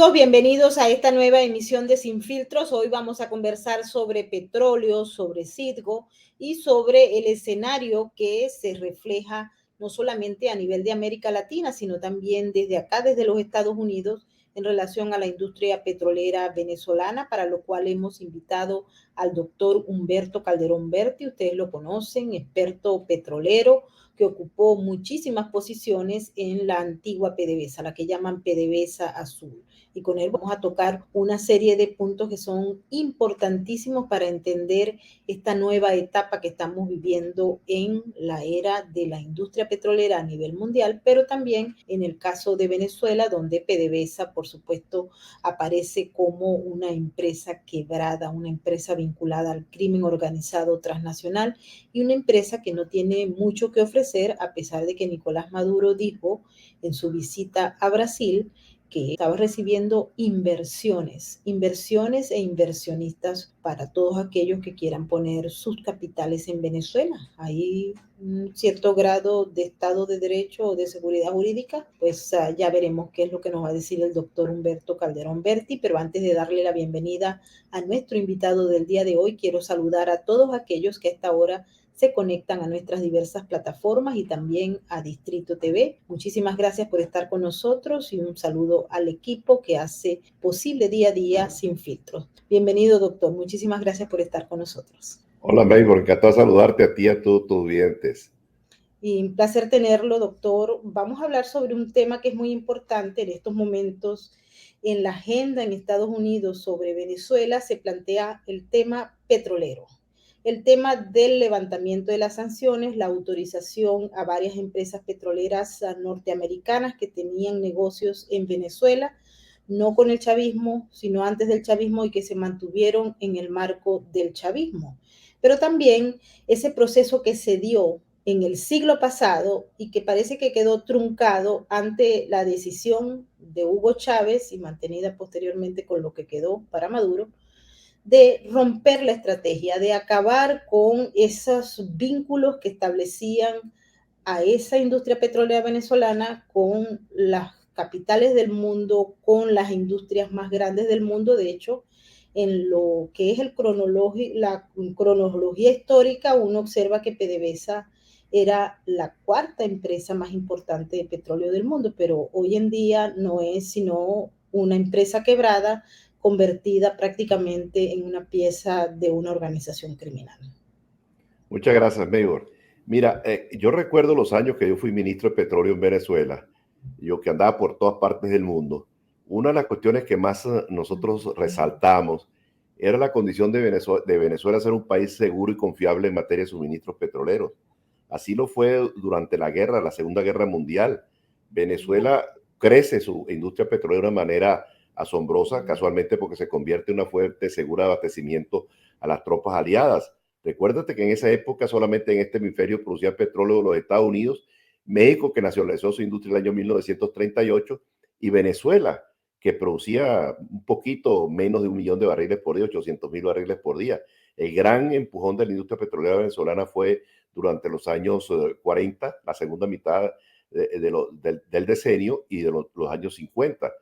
Amigos, bienvenidos a esta nueva emisión de Sin Filtros. Hoy vamos a conversar sobre petróleo, sobre Citgo y sobre el escenario que se refleja no solamente a nivel de América Latina, sino también desde acá, desde los Estados Unidos, en relación a la industria petrolera venezolana, para lo cual hemos invitado al doctor Humberto Calderón Berti. Ustedes lo conocen, experto petrolero, que ocupó muchísimas posiciones en la antigua PDVSA, la que llaman PDVSA Azul. Y con él vamos a tocar una serie de puntos que son importantísimos para entender esta nueva etapa que estamos viviendo en la era de la industria petrolera a nivel mundial, pero también en el caso de Venezuela, donde PDVSA, por supuesto, aparece como una empresa quebrada, una empresa vinculada al crimen organizado transnacional y una empresa que no tiene mucho que ofrecer, a pesar de que Nicolás Maduro dijo en su visita a Brasil que estaba recibiendo inversiones e inversionistas para todos aquellos que quieran poner sus capitales en Venezuela. Hay un cierto grado de Estado de Derecho o de seguridad jurídica, pues ya veremos qué es lo que nos va a decir el doctor Humberto Calderón Berti, pero antes de darle la bienvenida a nuestro invitado del día de hoy, quiero saludar a todos aquellos que a esta hora se conectan a nuestras diversas plataformas y también a Distrito TV. Muchísimas gracias por estar con nosotros y un saludo al equipo que hace posible día a día Sin Filtros. Bienvenido, doctor. Muchísimas gracias por estar con nosotros. Hola, Maybor. Encantado de saludarte a ti y a todos tus oyentes. Y un placer tenerlo, doctor. Vamos a hablar sobre un tema que es muy importante en estos momentos en la agenda en Estados Unidos sobre Venezuela. Se plantea el tema petrolero, el tema del levantamiento de las sanciones, la autorización a varias empresas petroleras norteamericanas que tenían negocios en Venezuela, no con el chavismo, sino antes del chavismo y que se mantuvieron en el marco del chavismo. Pero también ese proceso que se dio en el siglo pasado y que parece que quedó truncado ante la decisión de Hugo Chávez y mantenida posteriormente con lo que quedó para Maduro, de romper la estrategia, de acabar con esos vínculos que establecían a esa industria petrolera venezolana con las capitales del mundo, con las industrias más grandes del mundo. De hecho, en lo que es la cronología histórica, uno observa que PDVSA era la cuarta empresa más importante de petróleo del mundo, pero hoy en día no es sino una empresa quebrada convertida prácticamente en una pieza de una organización criminal. Muchas gracias, Maybor. Mira, yo recuerdo los años que yo fui ministro de Petróleo en Venezuela, yo que andaba por todas partes del mundo. Una de las cuestiones que más nosotros resaltamos era la condición de Venezuela ser un país seguro y confiable en materia de suministros petroleros. Así lo fue durante la Segunda Guerra Mundial. Venezuela crece su industria petrolera de una manera asombrosa, casualmente porque se convierte en una fuente segura de abastecimiento a las tropas aliadas. Recuérdate que en esa época solamente en este hemisferio producía petróleo los Estados Unidos, México, que nacionalizó su industria en el año 1938, y Venezuela, que producía un poquito menos de 1 millón de barriles por día, 800,000 barriles por día. El gran empujón de la industria petrolera venezolana fue durante los años 40, la segunda mitad del decenio y de los años 50.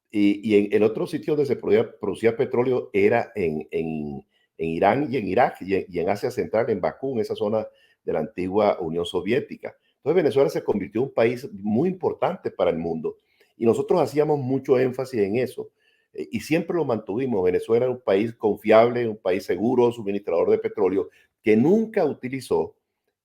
Y en otros sitios donde se producía petróleo era en Irán y en Irak y en Asia Central, en Bakú, en esa zona de la antigua Unión Soviética. Entonces Venezuela se convirtió en un país muy importante para el mundo y nosotros hacíamos mucho énfasis en eso y siempre lo mantuvimos. Venezuela era un país confiable, un país seguro, suministrador de petróleo, que nunca utilizó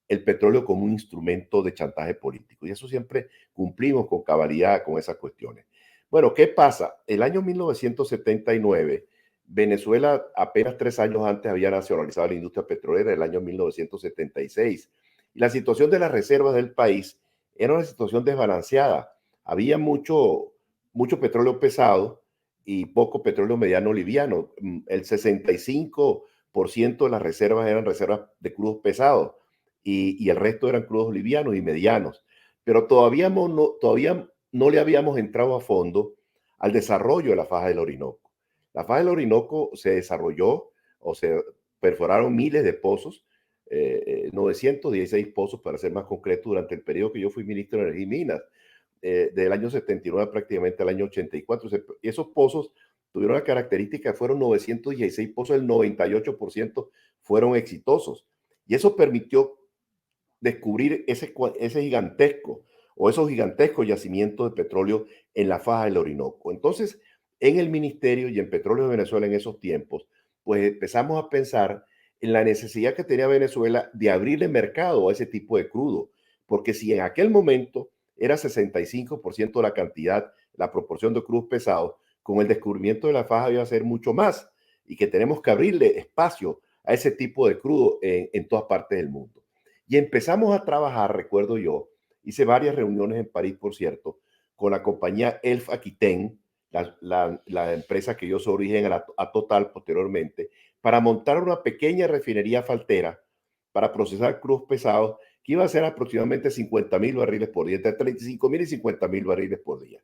el petróleo como un instrumento de chantaje político. Y eso siempre cumplimos con cabalidad con esas cuestiones. Bueno, ¿qué pasa? El año 1979, Venezuela apenas 3 años antes había nacionalizado la industria petrolera, el año 1976. Y la situación de las reservas del país era una situación desbalanceada. Había mucho petróleo pesado y poco petróleo mediano liviano. El 65% de las reservas eran reservas de crudos pesados y el resto eran crudos livianos y medianos. Pero todavía no le habíamos entrado a fondo al desarrollo de la faja del Orinoco. La faja del Orinoco se desarrolló o se perforaron miles de pozos, 916 pozos para ser más concreto, durante el periodo que yo fui ministro de Energía y Minas. del año 79 prácticamente al año 84. Y esos pozos tuvieron la característica, fueron 916 pozos, el 98% fueron exitosos. Y eso permitió descubrir ese gigantesco o esos gigantescos yacimientos de petróleo en la faja del Orinoco. Entonces, en el ministerio y en Petróleo de Venezuela en esos tiempos, pues empezamos a pensar en la necesidad que tenía Venezuela de abrirle mercado a ese tipo de crudo, porque si en aquel momento era 65% de la cantidad, la proporción de crudos pesados, con el descubrimiento de la faja iba a ser mucho más y que tenemos que abrirle espacio a ese tipo de crudo en todas partes del mundo. Y empezamos a trabajar, recuerdo yo, hice varias reuniones en París, por cierto, con la compañía Elf Aquitaine, la empresa que dio su origen a Total posteriormente, para montar una pequeña refinería faltera para procesar crudos pesados que iba a ser aproximadamente 50,000 barriles por día, entre 35,000 y 50,000 barriles por día.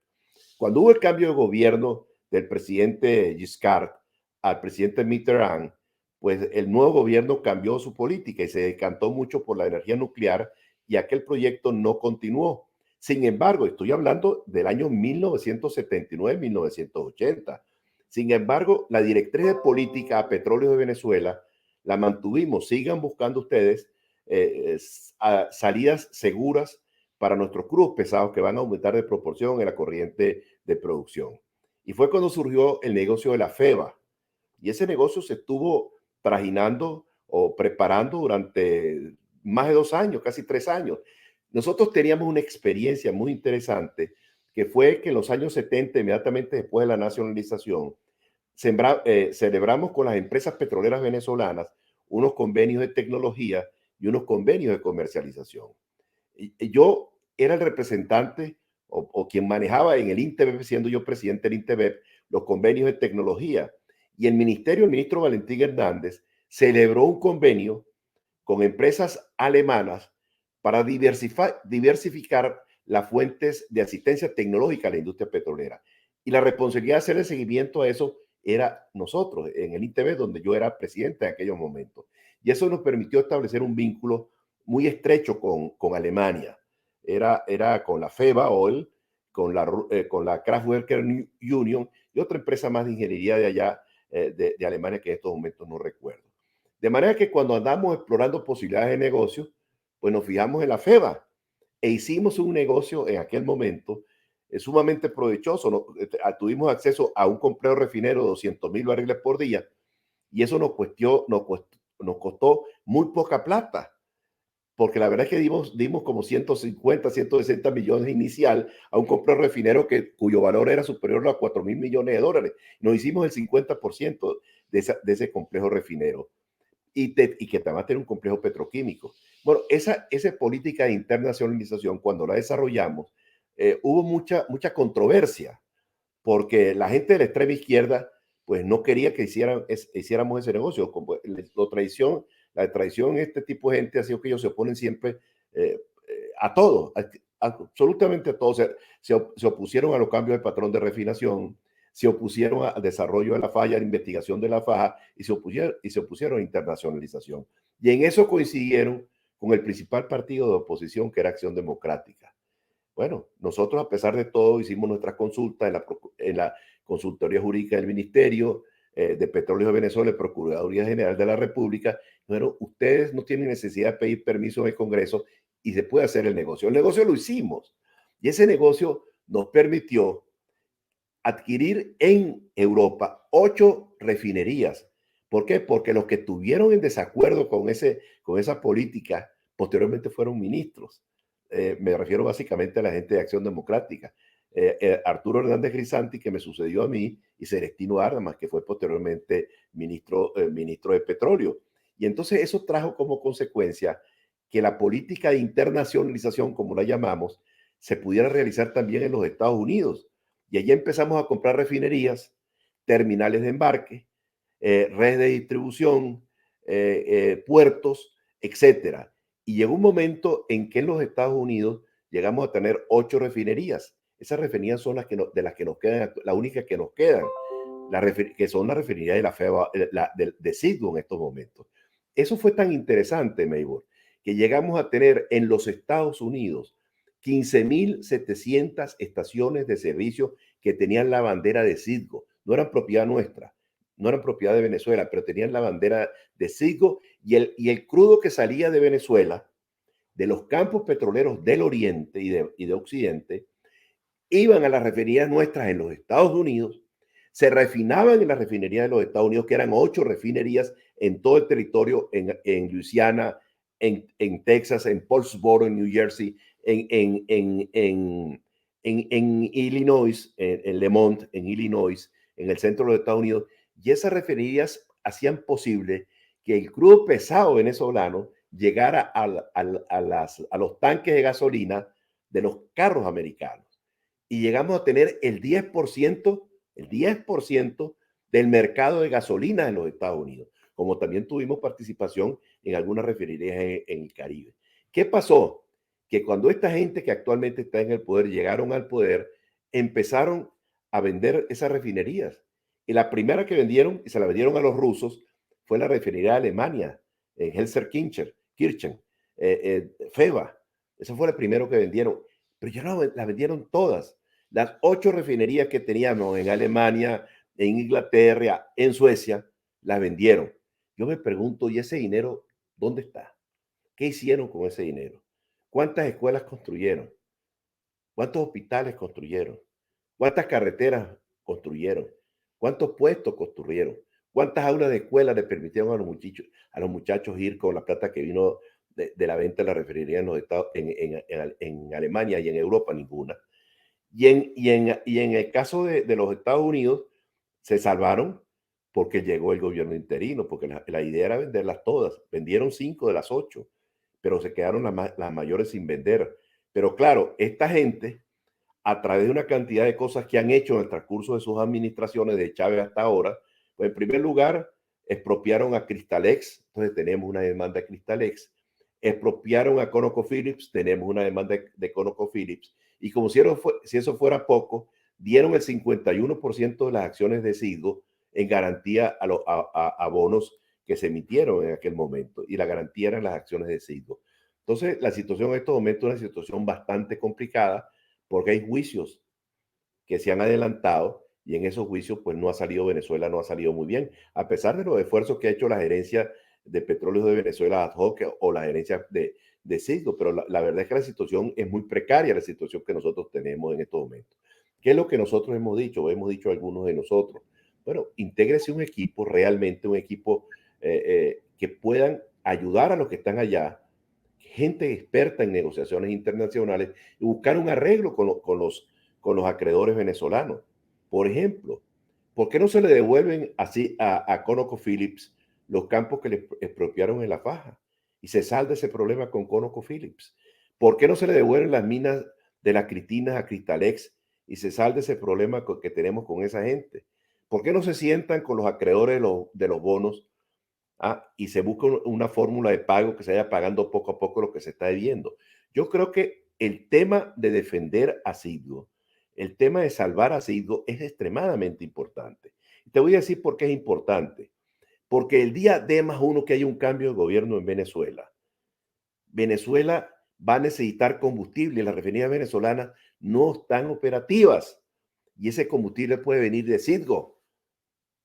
Cuando hubo el cambio de gobierno del presidente Giscard al presidente Mitterrand, pues el nuevo gobierno cambió su política y se decantó mucho por la energía nuclear y aquel proyecto no continuó. Sin embargo, estoy hablando del año 1979-1980. Sin embargo, la directriz de política a Petróleo de Venezuela la mantuvimos. Sigan buscando ustedes salidas seguras para nuestros crudos pesados que van a aumentar de proporción en la corriente de producción. Y fue cuando surgió el negocio de la FEBA. Y ese negocio se estuvo trajinando o preparando durante más de 2 años, casi 3 años. Nosotros teníamos una experiencia muy interesante que fue que en los años 70, inmediatamente después de la nacionalización, celebramos con las empresas petroleras venezolanas unos convenios de tecnología y unos convenios de comercialización. Y yo era el representante o quien manejaba en el INTEBEP, siendo yo presidente del INTEBEP, los convenios de tecnología. Y el ministerio, el ministro Valentín Hernández, celebró un convenio con empresas alemanas para diversificar las fuentes de asistencia tecnológica a la industria petrolera. Y la responsabilidad de hacer el seguimiento a eso era nosotros, en el INTEBEP, donde yo era presidente en aquellos momentos. Y eso nos permitió establecer un vínculo muy estrecho con Alemania. Era con la FEBA Oil, con la Kraftwerker Union y otra empresa más de ingeniería de allá, de Alemania, que en estos momentos no recuerdo. De manera que cuando andamos explorando posibilidades de negocio, pues nos fijamos en la FEBA e hicimos un negocio en aquel momento sumamente provechoso. Tuvimos acceso a un complejo refinero de 200,000 barriles por día y eso nos costó muy poca plata, porque la verdad es que dimos como 150, 160 millones inicial a un complejo refinero cuyo valor era superior a 4,000 millones de dólares. Nos hicimos el 50% de ese complejo refinero y que también tiene un complejo petroquímico. Bueno, esa política de internacionalización, cuando la desarrollamos, hubo mucha controversia, porque la gente de la extrema izquierda pues no quería que hiciéramos ese negocio. Como la tradición de este tipo de gente ha sido que ellos se oponen siempre a todo, absolutamente a todo. Se opusieron a los cambios de patrón de refinación, se opusieron al desarrollo de la falla, a la investigación de la faja y se opusieron a internacionalización. Y en eso coincidieron con el principal partido de oposición, que era Acción Democrática. Bueno, nosotros a pesar de todo hicimos nuestra consulta en la consultoría jurídica del Ministerio de Petróleo de Venezuela, Procuraduría General de la República. Bueno, ustedes no tienen necesidad de pedir permiso en el Congreso y se puede hacer el negocio. El negocio lo hicimos y ese negocio nos permitió adquirir en Europa 8 refinerías. ¿Por qué? Porque los que estuvieron en desacuerdo con esa política posteriormente fueron ministros. Me refiero básicamente a la gente de Acción Democrática. Arturo Hernández Grisanti, que me sucedió a mí, y Celestino Armas, que fue posteriormente ministro de Petróleo. Y entonces eso trajo como consecuencia que la política de internacionalización, como la llamamos, se pudiera realizar también en los Estados Unidos. Y allí empezamos a comprar refinerías, terminales de embarque, redes de distribución, puertos, etcétera. Y llegó un momento en que en los Estados Unidos llegamos a tener 8 refinerías. Esas refinerías son de las que nos quedan, la única que nos quedan, que son las refinerías de la FEBA, de Citgo en estos momentos. Eso fue tan interesante, Maybor, que llegamos a tener en los Estados Unidos 15.700 estaciones de servicio que tenían la bandera de Citgo. No eran propiedad nuestra, no eran propiedad de Venezuela, pero tenían la bandera de Citgo y el crudo que salía de Venezuela, de los campos petroleros del oriente y de occidente, iban a las refinerías nuestras en los Estados Unidos, se refinaban en las refinerías de los Estados Unidos, que eran 8 refinerías en todo el territorio, en Luisiana, en Texas, en Paulsboro, en New Jersey, en Illinois, en Lemont, en Illinois, en el centro de los Estados Unidos. Y esas refinerías hacían posible que el crudo pesado venezolano llegara a los tanques de gasolina de los carros americanos. Y llegamos a tener el 10% del mercado de gasolina en los Estados Unidos, como también tuvimos participación en algunas refinerías en el Caribe. ¿Qué pasó? Que cuando esta gente que actualmente está en el poder llegaron al poder, empezaron a vender esas refinerías. Y la primera que vendieron, y se la vendieron a los rusos, fue la refinería de Alemania, en Gelsenkirchen, FEBA. Eso fue el primero que vendieron. Pero ya no, la vendieron todas. Las 8 refinerías que teníamos en Alemania, en Inglaterra, en Suecia, las vendieron. Yo me pregunto, ¿y ese dinero dónde está? ¿Qué hicieron con ese dinero? ¿Cuántas escuelas construyeron? ¿Cuántos hospitales construyeron? ¿Cuántas carreteras construyeron? ¿Cuántos puestos construyeron? ¿Cuántas aulas de escuela le permitieron a los muchachos ir con la plata que vino de la venta de la refinería en los Estados, en Alemania y en Europa? Ninguna. Y en el caso de los Estados Unidos, se salvaron porque llegó el gobierno interino, porque la idea era venderlas todas. Vendieron 5 de las 8, pero se quedaron las mayores sin vender. Pero claro, esta gente, a través de una cantidad de cosas que han hecho en el transcurso de sus administraciones de Chávez hasta ahora, pues en primer lugar, expropiaron a Cristalex, entonces tenemos una demanda de Cristalex, expropiaron a ConocoPhillips, tenemos una demanda de ConocoPhillips, y como si eso fuera poco, dieron el 51% de las acciones de Citgo en garantía a bonos que se emitieron en aquel momento, y la garantía eran las acciones de Citgo. Entonces, la situación en estos momentos es una situación bastante complicada, porque hay juicios que se han adelantado y en esos juicios pues no ha salido Venezuela, no ha salido muy bien, a pesar de los esfuerzos que ha hecho la gerencia de Petróleos de Venezuela ad hoc o la gerencia de Citgo, pero la verdad es que la situación es muy precaria, la situación que nosotros tenemos en estos momentos. ¿Qué es lo que nosotros hemos dicho? Hemos dicho algunos de nosotros. Bueno, intégrese un equipo, realmente un equipo que puedan ayudar a los que están allá, gente experta en negociaciones internacionales y buscar un arreglo con los acreedores venezolanos. Por ejemplo, ¿por qué no se le devuelven así a ConocoPhillips los campos que le expropiaron en La Faja? Y se salda ese problema con ConocoPhillips. ¿Por qué no se le devuelven las minas de las critinas a Cristalex y se salda ese problema que tenemos con esa gente? ¿Por qué no se sientan con los acreedores de los bonos y se busca una fórmula de pago que se vaya pagando poco a poco lo que se está debiendo? Yo creo que el tema de defender a Citgo, el tema de salvar a Citgo es extremadamente importante. Te voy a decir por qué es importante. Porque el día D+1 que haya un cambio de gobierno en Venezuela, Venezuela va a necesitar combustible y las refinerías venezolanas no están operativas. Y ese combustible puede venir de Citgo,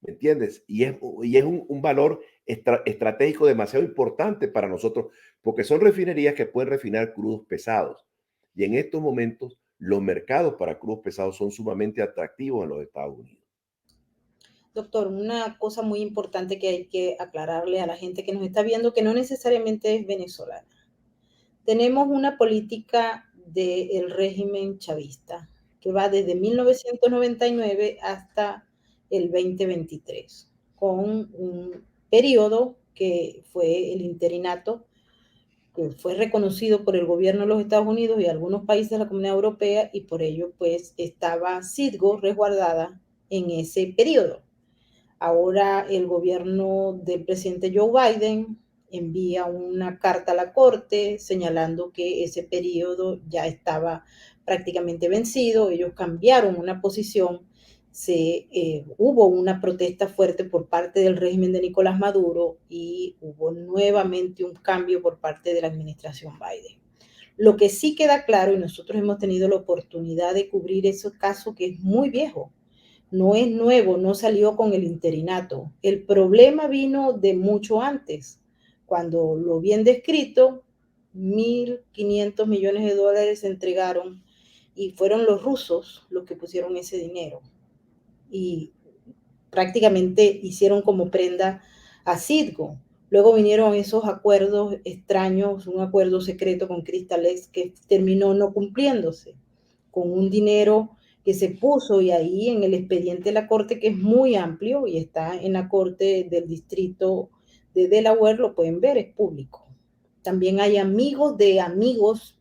¿me entiendes? Y es un valor estratégico demasiado importante para nosotros, porque son refinerías que pueden refinar crudos pesados. Y en estos momentos, los mercados para crudos pesados son sumamente atractivos en los Estados Unidos. Doctor, una cosa muy importante que hay que aclararle a la gente que nos está viendo, que no necesariamente es venezolana. Tenemos una política del régimen chavista que va desde 1999 hasta el 2023, con un periodo que fue el interinato, que fue reconocido por el gobierno de los Estados Unidos y algunos países de la Comunidad Europea, y por ello pues estaba Citgo resguardada en ese periodo. Ahora el gobierno del presidente Joe Biden envía una carta a la Corte señalando que ese periodo ya estaba prácticamente vencido. Ellos cambiaron una posición. Hubo una protesta fuerte por parte del régimen de Nicolás Maduro y hubo nuevamente un cambio por parte de la administración Biden. Lo que sí queda claro, y nosotros hemos tenido la oportunidad de cubrir ese caso que es muy viejo, no es nuevo, no salió con el interinato. El problema vino de mucho antes, cuando lo bien descrito, 1.500 millones de dólares se entregaron y fueron los rusos los que pusieron ese dinero. Y prácticamente hicieron como prenda a Citgo. Luego vinieron esos acuerdos extraños, un acuerdo secreto con Cristalex que terminó no cumpliéndose, con un dinero que se puso y ahí en el expediente de la Corte, que es muy amplio y está en la Corte del Distrito de Delaware, lo pueden ver, es público. También hay amigos de amigos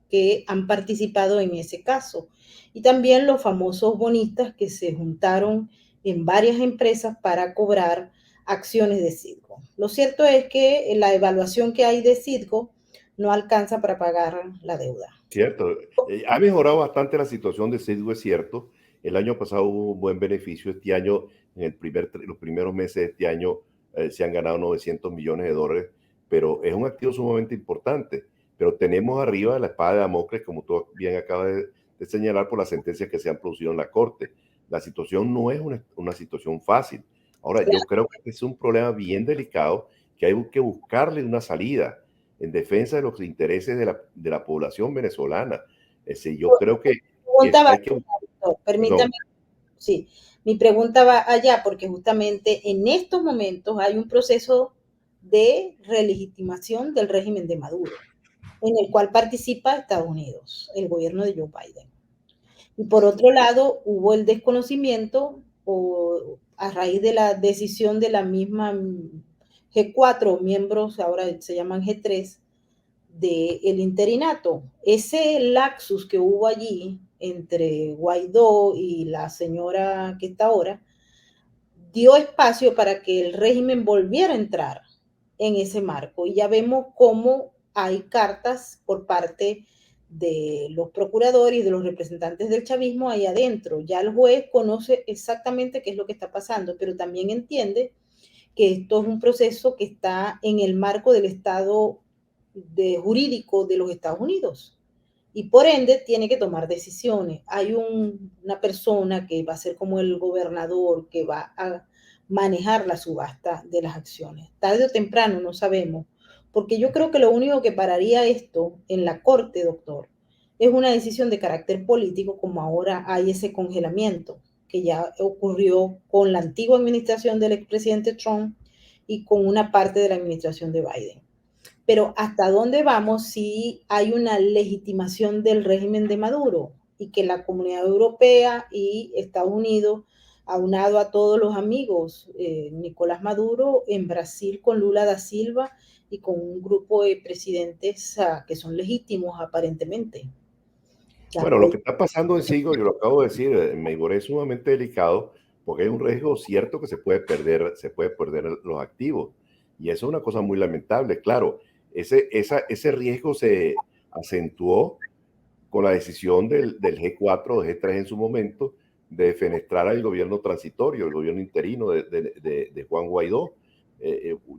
que han participado en ese caso. Y también los famosos bonistas que se juntaron en varias empresas para cobrar acciones de Citgo. Lo cierto es que la evaluación que hay de Citgo no alcanza para pagar la deuda. Cierto. Ha mejorado bastante la situación de Citgo, es cierto. El año pasado hubo un buen beneficio. Este año, los primeros meses de este año, se han ganado 900 millones de dólares, pero es un activo sumamente importante. Pero tenemos arriba la espada de Damocles, como tú bien acabas de señalar, por las sentencias que se han producido en la Corte. La situación no es una situación fácil. Ahora, yo creo que este es un problema bien delicado que hay que buscarle una salida en defensa de los intereses de la población venezolana. Yo creo que Pregunta va hay que... allá, permítame, Perdón. sí, mi pregunta va allá porque justamente en estos momentos hay un proceso de relegitimación del régimen de Maduro, en el cual participa Estados Unidos, el gobierno de Joe Biden. Y por otro lado, hubo el desconocimiento o a raíz de la decisión de la misma G4, miembros ahora se llaman G3, del interinato. Ese laxus que hubo allí entre Guaidó y la señora que está ahora, dio espacio para que el régimen volviera a entrar en ese marco. Y ya vemos cómo hay cartas por parte de los procuradores y de los representantes del chavismo ahí adentro. Ya el juez conoce exactamente qué es lo que está pasando, pero también entiende que esto es un proceso que está en el marco del Estado jurídico de los Estados Unidos y por ende tiene que tomar decisiones. Hay una persona que va a ser como el gobernador que va a manejar la subasta de las acciones. Tarde o temprano, no sabemos, porque yo creo que lo único que pararía esto en la corte, doctor, es una decisión de carácter político, como ahora hay ese congelamiento que ya ocurrió con la antigua administración del expresidente Trump y con una parte de la administración de Biden. Pero ¿hasta dónde vamos si hay una legitimación del régimen de Maduro y que la Comunidad Europea y Estados Unidos, aunado a todos los amigos, Nicolás Maduro en Brasil con Lula da Silva y con un grupo de presidentes que son legítimos aparentemente? Bueno, lo que está pasando en Sigo, yo lo acabo de decir, Meigoré, es sumamente delicado porque hay un riesgo cierto que se puede perder los activos. Y eso es una cosa muy lamentable. Claro, ese riesgo se acentuó con la decisión del G4 o G3 en su momento de defenestrar al gobierno transitorio, el gobierno interino de Juan Guaidó.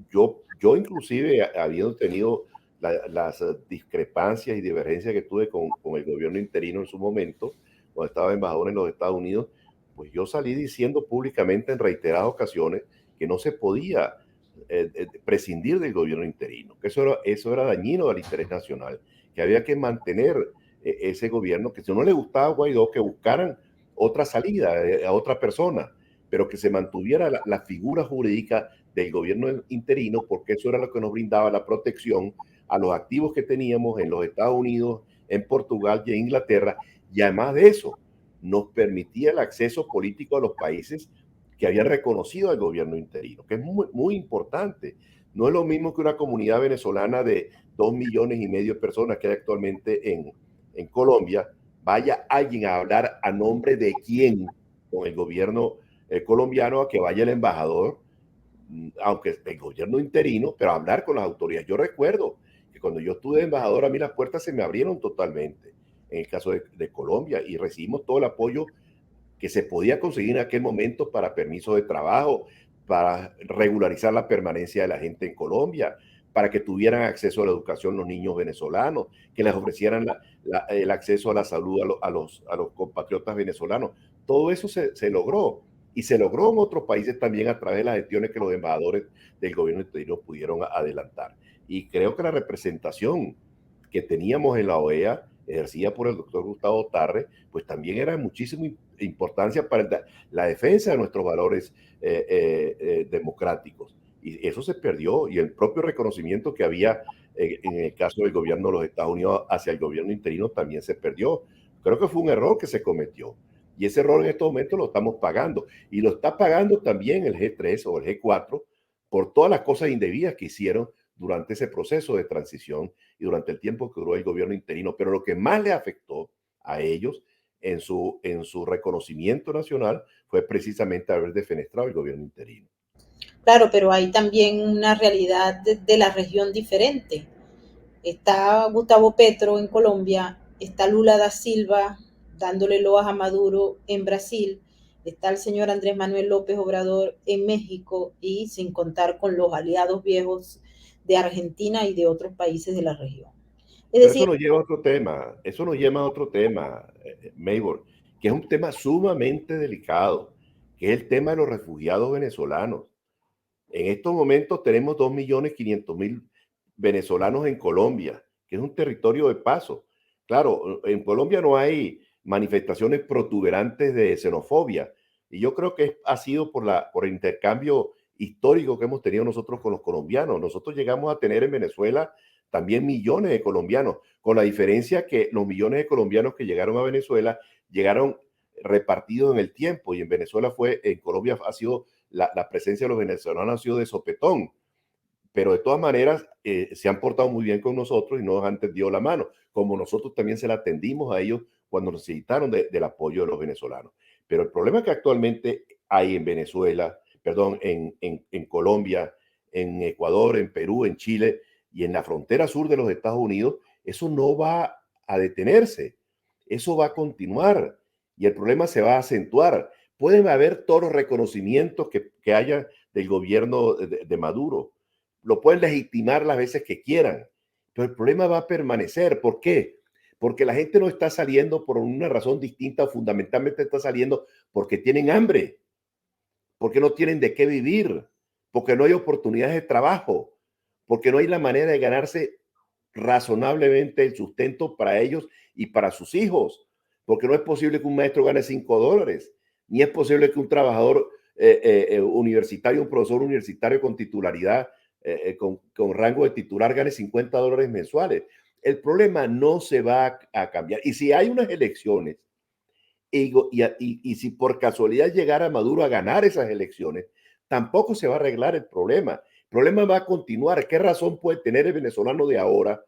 Yo inclusive, habiendo tenido las discrepancias y divergencias que tuve con el gobierno interino en su momento, cuando estaba embajador en los Estados Unidos, pues yo salí diciendo públicamente en reiteradas ocasiones que no se podía prescindir del gobierno interino, que eso era dañino al interés nacional, que había que mantener ese gobierno, que si no le gustaba a Guaidó, que buscaran otra salida a otra persona, pero que se mantuviera la figura jurídica del gobierno interino, porque eso era lo que nos brindaba la protección a los activos que teníamos en los Estados Unidos, en Portugal y en Inglaterra, y además de eso, nos permitía el acceso político a los países que habían reconocido al gobierno interino, que es muy, muy importante. No es lo mismo que una comunidad venezolana de 2,5 millones de personas que hay actualmente en Colombia, vaya alguien a hablar a nombre de quién con el gobierno colombiano, a que vaya el embajador, aunque el gobierno interino, pero a hablar con las autoridades. Yo recuerdo que cuando yo estuve de embajador, a mí las puertas se me abrieron totalmente en el caso de Colombia y recibimos todo el apoyo que se podía conseguir en aquel momento para permiso de trabajo, para regularizar la permanencia de la gente en Colombia, para que tuvieran acceso a la educación los niños venezolanos, que les ofrecieran el acceso a la salud a los compatriotas venezolanos. Todo eso se logró. Y se logró en otros países también a través de las gestiones que los embajadores del gobierno interino pudieron adelantar. Y creo que la representación que teníamos en la OEA, ejercida por el doctor Gustavo Tarre, pues también era de muchísima importancia para la defensa de nuestros valores democráticos. Y eso se perdió, y el propio reconocimiento que había en el caso del gobierno de los Estados Unidos hacia el gobierno interino también se perdió. Creo que fue un error que se cometió. Y ese error en estos momentos lo estamos pagando. Y lo está pagando también el G3 o el G4 por todas las cosas indebidas que hicieron durante ese proceso de transición y durante el tiempo que duró el gobierno interino. Pero lo que más le afectó a ellos en su reconocimiento nacional fue precisamente haber defenestrado el gobierno interino. Claro, pero hay también una realidad de la región diferente. Está Gustavo Petro en Colombia, está Lula da Silva dándole loas a Maduro en Brasil, está el señor Andrés Manuel López Obrador en México y sin contar con los aliados viejos de Argentina y de otros países de la región. Es Pero decir, eso nos lleva a otro tema, Maybor, que es un tema sumamente delicado, que es el tema de los refugiados venezolanos. En estos momentos tenemos 2.500.000 venezolanos en Colombia, que es un territorio de paso. Claro, en Colombia no hay manifestaciones protuberantes de xenofobia, y yo creo que ha sido por el intercambio histórico que hemos tenido nosotros con los colombianos. Nosotros llegamos a tener en Venezuela también millones de colombianos, con la diferencia que los millones de colombianos que llegaron a Venezuela llegaron repartidos en el tiempo, y en Venezuela en Colombia ha sido la presencia de los venezolanos ha sido de sopetón, pero de todas maneras se han portado muy bien con nosotros y nos han tendido la mano, como nosotros también se la tendimos a ellos cuando necesitaron del apoyo de los venezolanos. Pero el problema que actualmente hay en Venezuela, perdón, en Colombia, en Ecuador, en Perú, en Chile y en la frontera sur de los Estados Unidos, eso no va a detenerse, eso va a continuar y el problema se va a acentuar. Pueden haber todos los reconocimientos que haya del gobierno de Maduro, lo pueden legitimar las veces que quieran, pero el problema va a permanecer. ¿Por qué? Porque la gente no está saliendo por una razón distinta, o fundamentalmente está saliendo porque tienen hambre, porque no tienen de qué vivir, porque no hay oportunidades de trabajo, porque no hay la manera de ganarse razonablemente el sustento para ellos y para sus hijos, porque no es posible que un maestro gane $5, ni es posible que un trabajador universitario, un profesor universitario con titularidad, con rango de titular, gane $50 mensuales. El problema no se va a cambiar. Y si hay unas elecciones, y si por casualidad llegara Maduro a ganar esas elecciones, tampoco se va a arreglar el problema. El problema va a continuar. ¿Qué razón puede tener el venezolano de ahora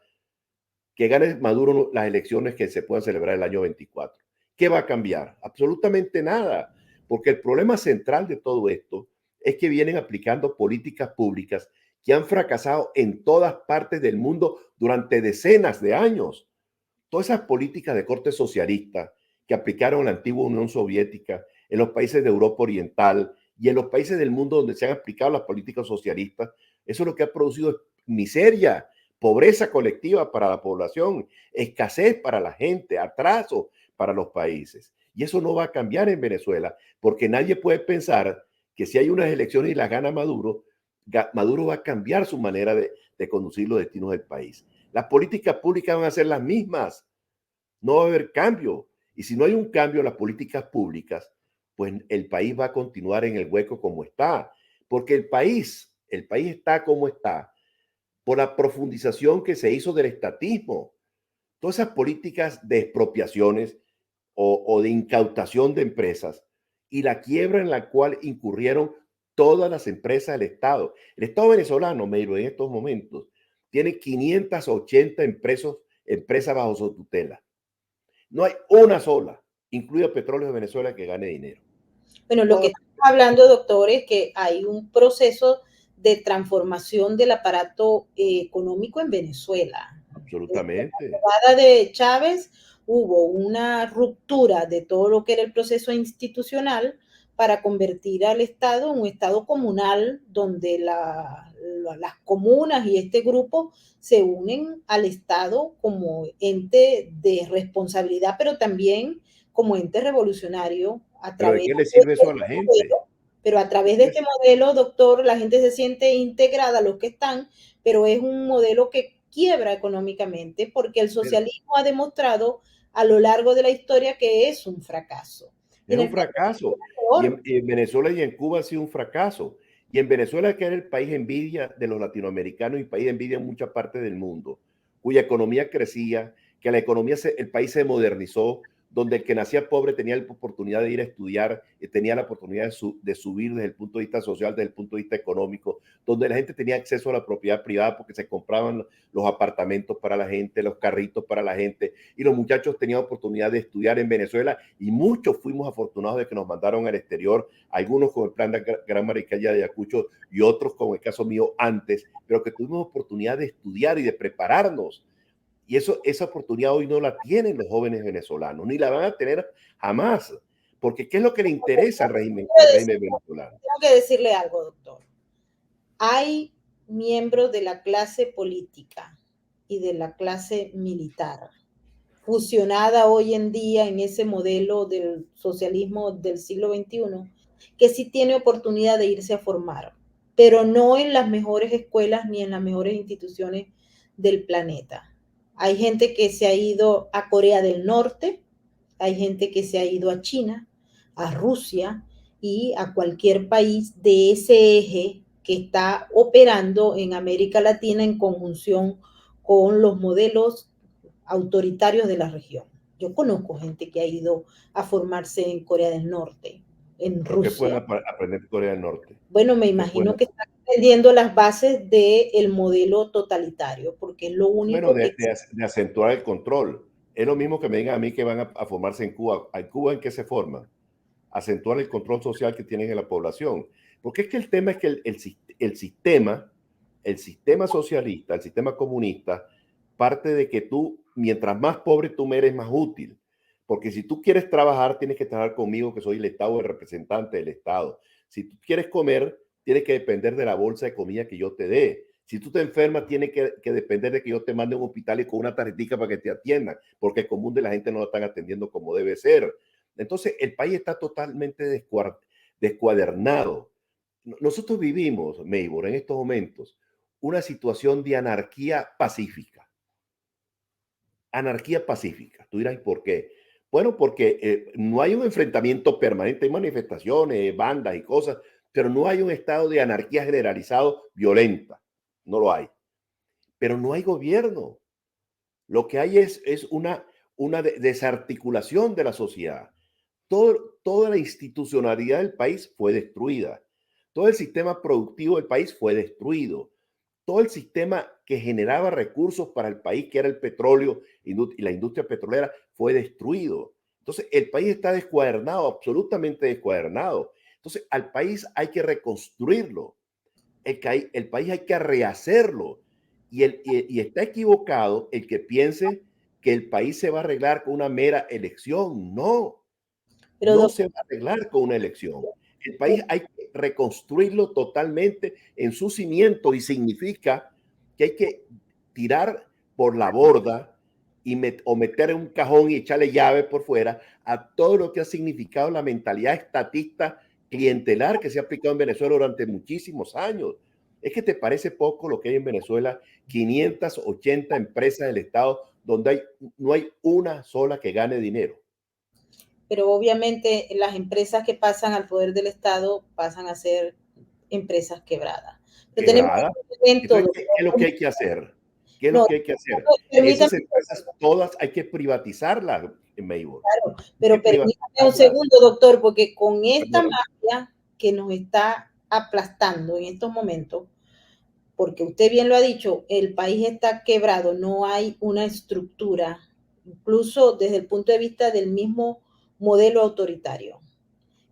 que gane Maduro las elecciones que se puedan celebrar el año 24? ¿Qué va a cambiar? Absolutamente nada, porque el problema central de todo esto es que vienen aplicando políticas públicas que han fracasado en todas partes del mundo durante decenas de años. Todas esas políticas de corte socialista que aplicaron en la antigua Unión Soviética, en los países de Europa Oriental y en los países del mundo donde se han aplicado las políticas socialistas, eso es lo que ha producido es miseria, pobreza colectiva para la población, escasez para la gente, atraso para los países. Y eso no va a cambiar en Venezuela, porque nadie puede pensar que si hay unas elecciones y las gana Maduro, Maduro va a cambiar su manera de conducir los destinos del país. Las políticas públicas van a ser las mismas, no va a haber cambio. Y si no hay un cambio en las políticas públicas, pues el país va a continuar en el hueco como está, porque el país está como está por la profundización que se hizo del estatismo. Todas esas políticas de expropiaciones o de incautación de empresas y la quiebra en la cual incurrieron todas las empresas del Estado. El Estado venezolano, Meiro, en estos momentos, tiene 580 empresas bajo su tutela. No hay una sola, incluido Petróleo de Venezuela, que gane dinero. bueno, lo que Todo, estamos hablando, doctor, es que hay un proceso de transformación del aparato económico en Venezuela. Desde absolutamente. la llegada de Chávez hubo una ruptura de todo lo que era el proceso institucional para convertir al Estado en un Estado comunal donde las comunas y este grupo se unen al Estado como ente de responsabilidad, pero también como ente revolucionario a Pero ¿de través qué le de sirve eso a la este gente? modelo. Pero a través de este modelo, doctor, la gente se siente integrada, los que están, pero es un modelo que quiebra económicamente porque el Pero socialismo ha demostrado a lo largo de la historia que es un fracaso. Y es en un el caso fracaso. Y peor, en Venezuela y en Cuba ha sido un fracaso. Y en Venezuela, que era el país envidia de los latinoamericanos y país envidia en muchas partes del mundo, cuya economía crecía, que la economía, el país se modernizó, donde el que nacía pobre tenía la oportunidad de ir a estudiar, tenía la oportunidad de subir desde el punto de vista social, desde el punto de vista económico, donde la gente tenía acceso a la propiedad privada porque se compraban los apartamentos para la gente, los carritos para la gente, y los muchachos tenían oportunidad de estudiar en Venezuela, y muchos fuimos afortunados de que nos mandaron al exterior, algunos con el plan de Gran Maricaya de Ayacucho y otros, como el caso mío, antes, pero que tuvimos oportunidad de estudiar y de prepararnos. Y esa oportunidad hoy no la tienen los jóvenes venezolanos, ni la van a tener jamás. Porque ¿qué es lo que le interesa al régimen venezolano? tengo que decirle algo, doctor. Hay miembros de la clase política y de la clase militar fusionada hoy en día en ese modelo del socialismo del siglo XXI, que sí tiene oportunidad de irse a formar, pero no en las mejores escuelas ni en las mejores instituciones del planeta. Hay gente que se ha ido a Corea del Norte, hay gente que se ha ido a China, a Rusia y a cualquier país de ese eje que está operando en América Latina en conjunción con los modelos autoritarios de la región. Yo conozco gente que ha ido a formarse en Corea del Norte, en ¿Pero qué pueden Rusia. aprender Corea del Norte? Bueno, me ¿Qué imagino pueden que están aprendiendo las bases del modelo totalitario, porque es lo Bueno, único que de acentuar el control. Es lo mismo que me digan a mí que van a formarse en Cuba. ¿En Cuba en qué se forman? Acentuar el control social que tienen en la población. Porque es que el tema es que el sistema socialista, el sistema comunista, parte de que tú, mientras más pobre tú eres, más útil. Porque si tú quieres trabajar, tienes que trabajar conmigo, que soy el Estado, el representante del Estado. Si tú quieres comer, tienes que depender de la bolsa de comida que yo te dé. Si tú te enfermas, tienes que depender de que yo te mande a un hospital y con una tarjetita para que te atiendan, porque el común de la gente no lo están atendiendo como debe ser. Entonces, el país está totalmente descuadernado. Nosotros vivimos, Meibor, en estos momentos, una situación de anarquía pacífica. Anarquía pacífica. Tú dirás, ¿por qué? Bueno, porque no hay un enfrentamiento permanente, hay manifestaciones, bandas y cosas, pero no hay un estado de anarquía generalizado violenta. No lo hay. Pero no hay gobierno. Lo que hay es una desarticulación de la sociedad. Toda la institucionalidad del país fue destruida. Todo el sistema productivo del país fue destruido. Todo el sistema que generaba recursos para el país, que era el petróleo y la industria petrolera, fue destruido. Entonces, el país está descuadernado, absolutamente descuadernado. Entonces, al país hay que reconstruirlo. El país hay que rehacerlo. Y está equivocado el que piense que el país se va a arreglar con una mera elección. No, pero no doctor, se va a arreglar con una elección. El país hay que reconstruirlo totalmente en su cimiento y significa que hay que tirar por la borda o meter en un cajón y echarle llave por fuera a todo lo que ha significado la mentalidad estatista clientelar que se ha aplicado en Venezuela durante muchísimos años. Es que te parece poco lo que hay en Venezuela, 580 empresas del Estado donde no hay una sola que gane dinero. pero obviamente las empresas que pasan al poder del Estado pasan a ser empresas quebradas. Pero tenemos Quebrada. un evento, Entonces, ¿qué es lo que doctor. hay que hacer? ¿Qué es lo No, que hay que hacer? permítame, Esas empresas todas hay que privatizarlas, en Maybor. claro, Hay que pero permítame un privatizarlas. segundo, doctor, porque con esta Perdóname. mafia que nos está aplastando en estos momentos, porque usted bien lo ha dicho, el país está quebrado, no hay una estructura, incluso desde el punto de vista del mismo modelo autoritario,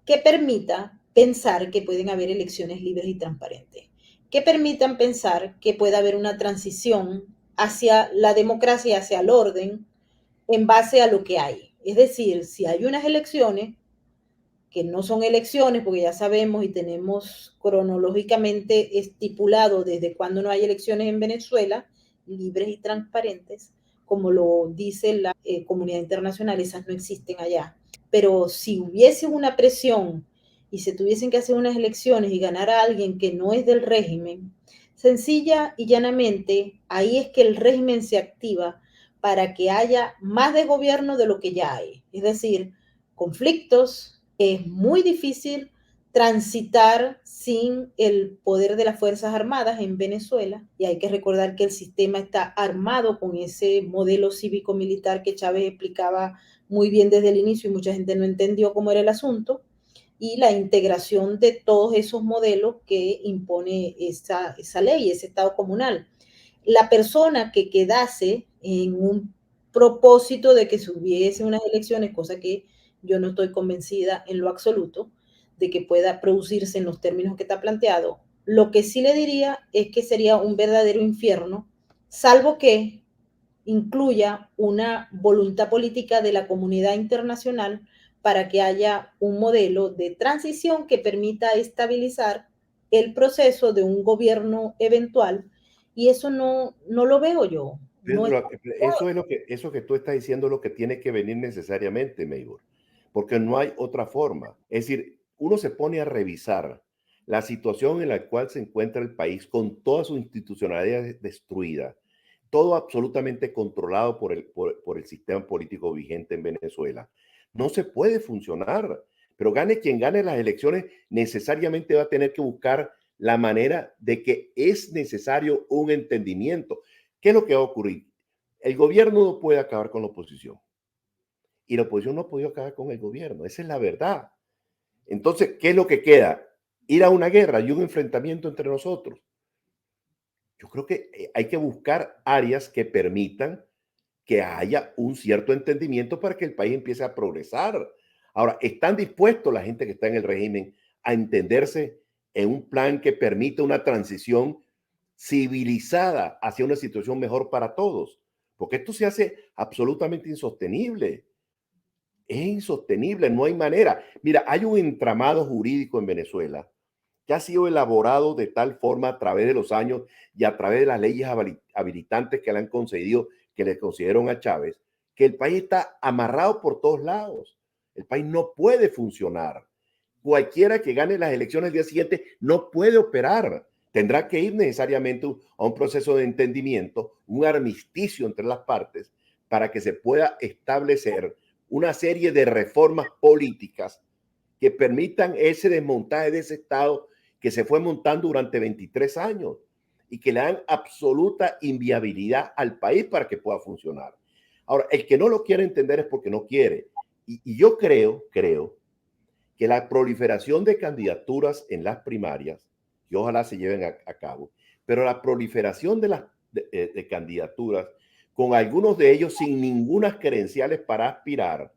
que permita pensar que pueden haber elecciones libres y transparentes, que permitan pensar que puede haber una transición hacia la democracia, hacia el orden, en base a lo que hay. Es decir, si hay unas elecciones, que no son elecciones, porque ya sabemos y tenemos cronológicamente estipulado desde cuándo no hay elecciones en Venezuela, libres y transparentes, como lo dice la comunidad internacional, esas no existen allá. Pero si hubiese una presión y se tuviesen que hacer unas elecciones y ganar a alguien que no es del régimen, sencilla y llanamente, ahí es que el régimen se activa para que haya más de gobierno de lo que ya hay. Es decir, conflictos, es muy difícil transitar sin el poder de las Fuerzas Armadas en Venezuela, y hay que recordar que el sistema está armado con ese modelo cívico-militar que Chávez explicaba muy bien desde el inicio y mucha gente no entendió cómo era el asunto, y la integración de todos esos modelos que impone esa ley, ese Estado comunal. La persona que quedase en un propósito de que se hubiese unas elecciones, cosa que yo no estoy convencida en lo absoluto, de que pueda producirse en los términos que está planteado, lo que sí le diría es que sería un verdadero infierno, salvo que incluya una voluntad política de la comunidad internacional para que haya un modelo de transición que permita estabilizar el proceso de un gobierno eventual, y eso no lo veo yo. No es, Eso que tú estás diciendo es lo que tiene que venir necesariamente, Meibor, porque no hay otra forma. Es decir, uno se pone a revisar la situación en la cual se encuentra el país con toda su institucionalidad destruida, todo absolutamente controlado por el sistema político vigente en Venezuela. No se puede funcionar, pero gane quien gane las elecciones, necesariamente va a tener que buscar la manera de que es necesario un entendimiento. ¿Qué es lo que va a ocurrir? El gobierno no puede acabar con la oposición y la oposición no ha podido acabar con el gobierno. Esa es la verdad. Entonces, ¿qué es lo que queda? Ir a una guerra y un enfrentamiento entre nosotros. Yo creo que hay que buscar áreas que permitan que haya un cierto entendimiento para que el país empiece a progresar. Ahora, ¿están dispuestos la gente que está en el régimen a entenderse en un plan que permita una transición civilizada hacia una situación mejor para todos? Porque esto se hace absolutamente insostenible. Es insostenible, no hay manera. Mira, hay un entramado jurídico en Venezuela que ha sido elaborado de tal forma a través de los años y a través de las leyes habilitantes que le han concedido, que le concedieron a Chávez, que el país está amarrado por todos lados. El país no puede funcionar. Cualquiera que gane las elecciones el día siguiente no puede operar. Tendrá que ir necesariamente a un proceso de entendimiento, un armisticio entre las partes, para que se pueda establecer una serie de reformas políticas que permitan ese desmontaje de ese Estado que se fue montando durante 23 años y que le dan absoluta inviabilidad al país para que pueda funcionar. Ahora, el que no lo quiere entender es porque no quiere. Y yo creo que la proliferación de candidaturas en las primarias, y ojalá se lleven a cabo, pero la proliferación de candidaturas, con algunos de ellos sin ninguna credenciales para aspirar,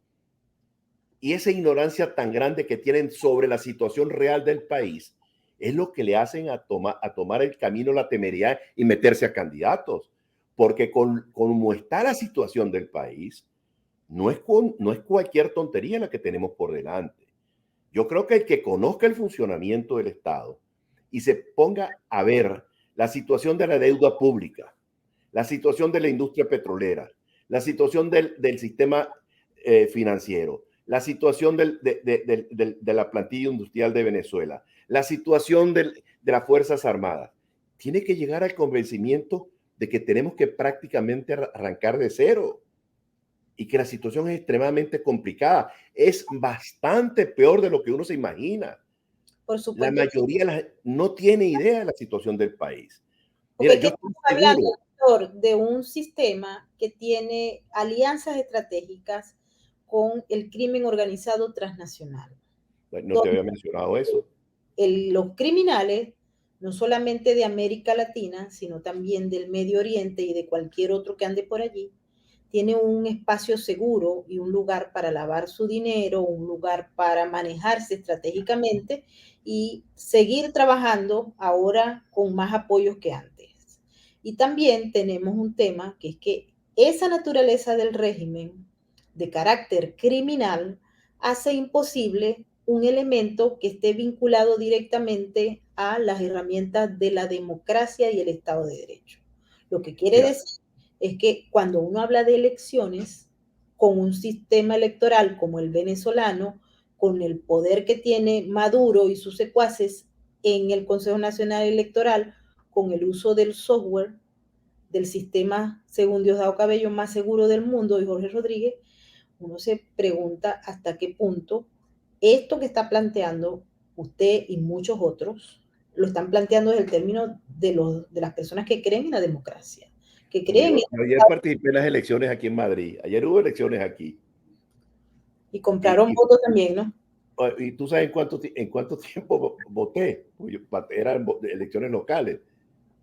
y esa ignorancia tan grande que tienen sobre la situación real del país, es lo que le hacen a tomar el camino, la temeridad y meterse a candidatos. Porque como está la situación del país, no es cualquier tontería la que tenemos por delante. Yo creo que el que conozca el funcionamiento del Estado y se ponga a ver la situación de la deuda pública, la situación de la industria petrolera, la situación del sistema financiero, la situación de la plantilla industrial de Venezuela, la situación de las Fuerzas Armadas, tiene que llegar al convencimiento de que tenemos que prácticamente arrancar de cero y que la situación es extremadamente complicada. Es bastante peor de lo que uno se imagina. por La supuesto, mayoría no tiene idea de la situación del país. Mira, porque ¿qué yo estoy estamos hablando, seguro, doctor, de un sistema que tiene alianzas estratégicas con el crimen organizado transnacional, no te donde había mencionado eso. los criminales, no solamente de América Latina, sino también del Medio Oriente y de cualquier otro que ande por allí, tiene un espacio seguro y un lugar para lavar su dinero, un lugar para manejarse estratégicamente y seguir trabajando ahora con más apoyos que antes. Y también tenemos un tema que es que esa naturaleza del régimen de carácter criminal hace imposible un elemento que esté vinculado directamente a las herramientas de la democracia y el Estado de Derecho. Lo que quiere Mira, decir es que cuando uno habla de elecciones, con un sistema electoral como el venezolano, con el poder que tiene Maduro y sus secuaces en el Consejo Nacional Electoral, con el uso del software, del sistema, según Diosdado Cabello, más seguro del mundo, y Jorge Rodríguez, uno se pregunta hasta qué punto esto que está planteando usted y muchos otros lo están planteando desde el término de las personas que creen en la democracia, que bueno, creen en yo ayer participé en las elecciones aquí en Madrid. Ayer hubo elecciones aquí. y Y, compraron y, votos también, ¿no? y tú sabes en cuánto tiempo voté. Eran elecciones locales.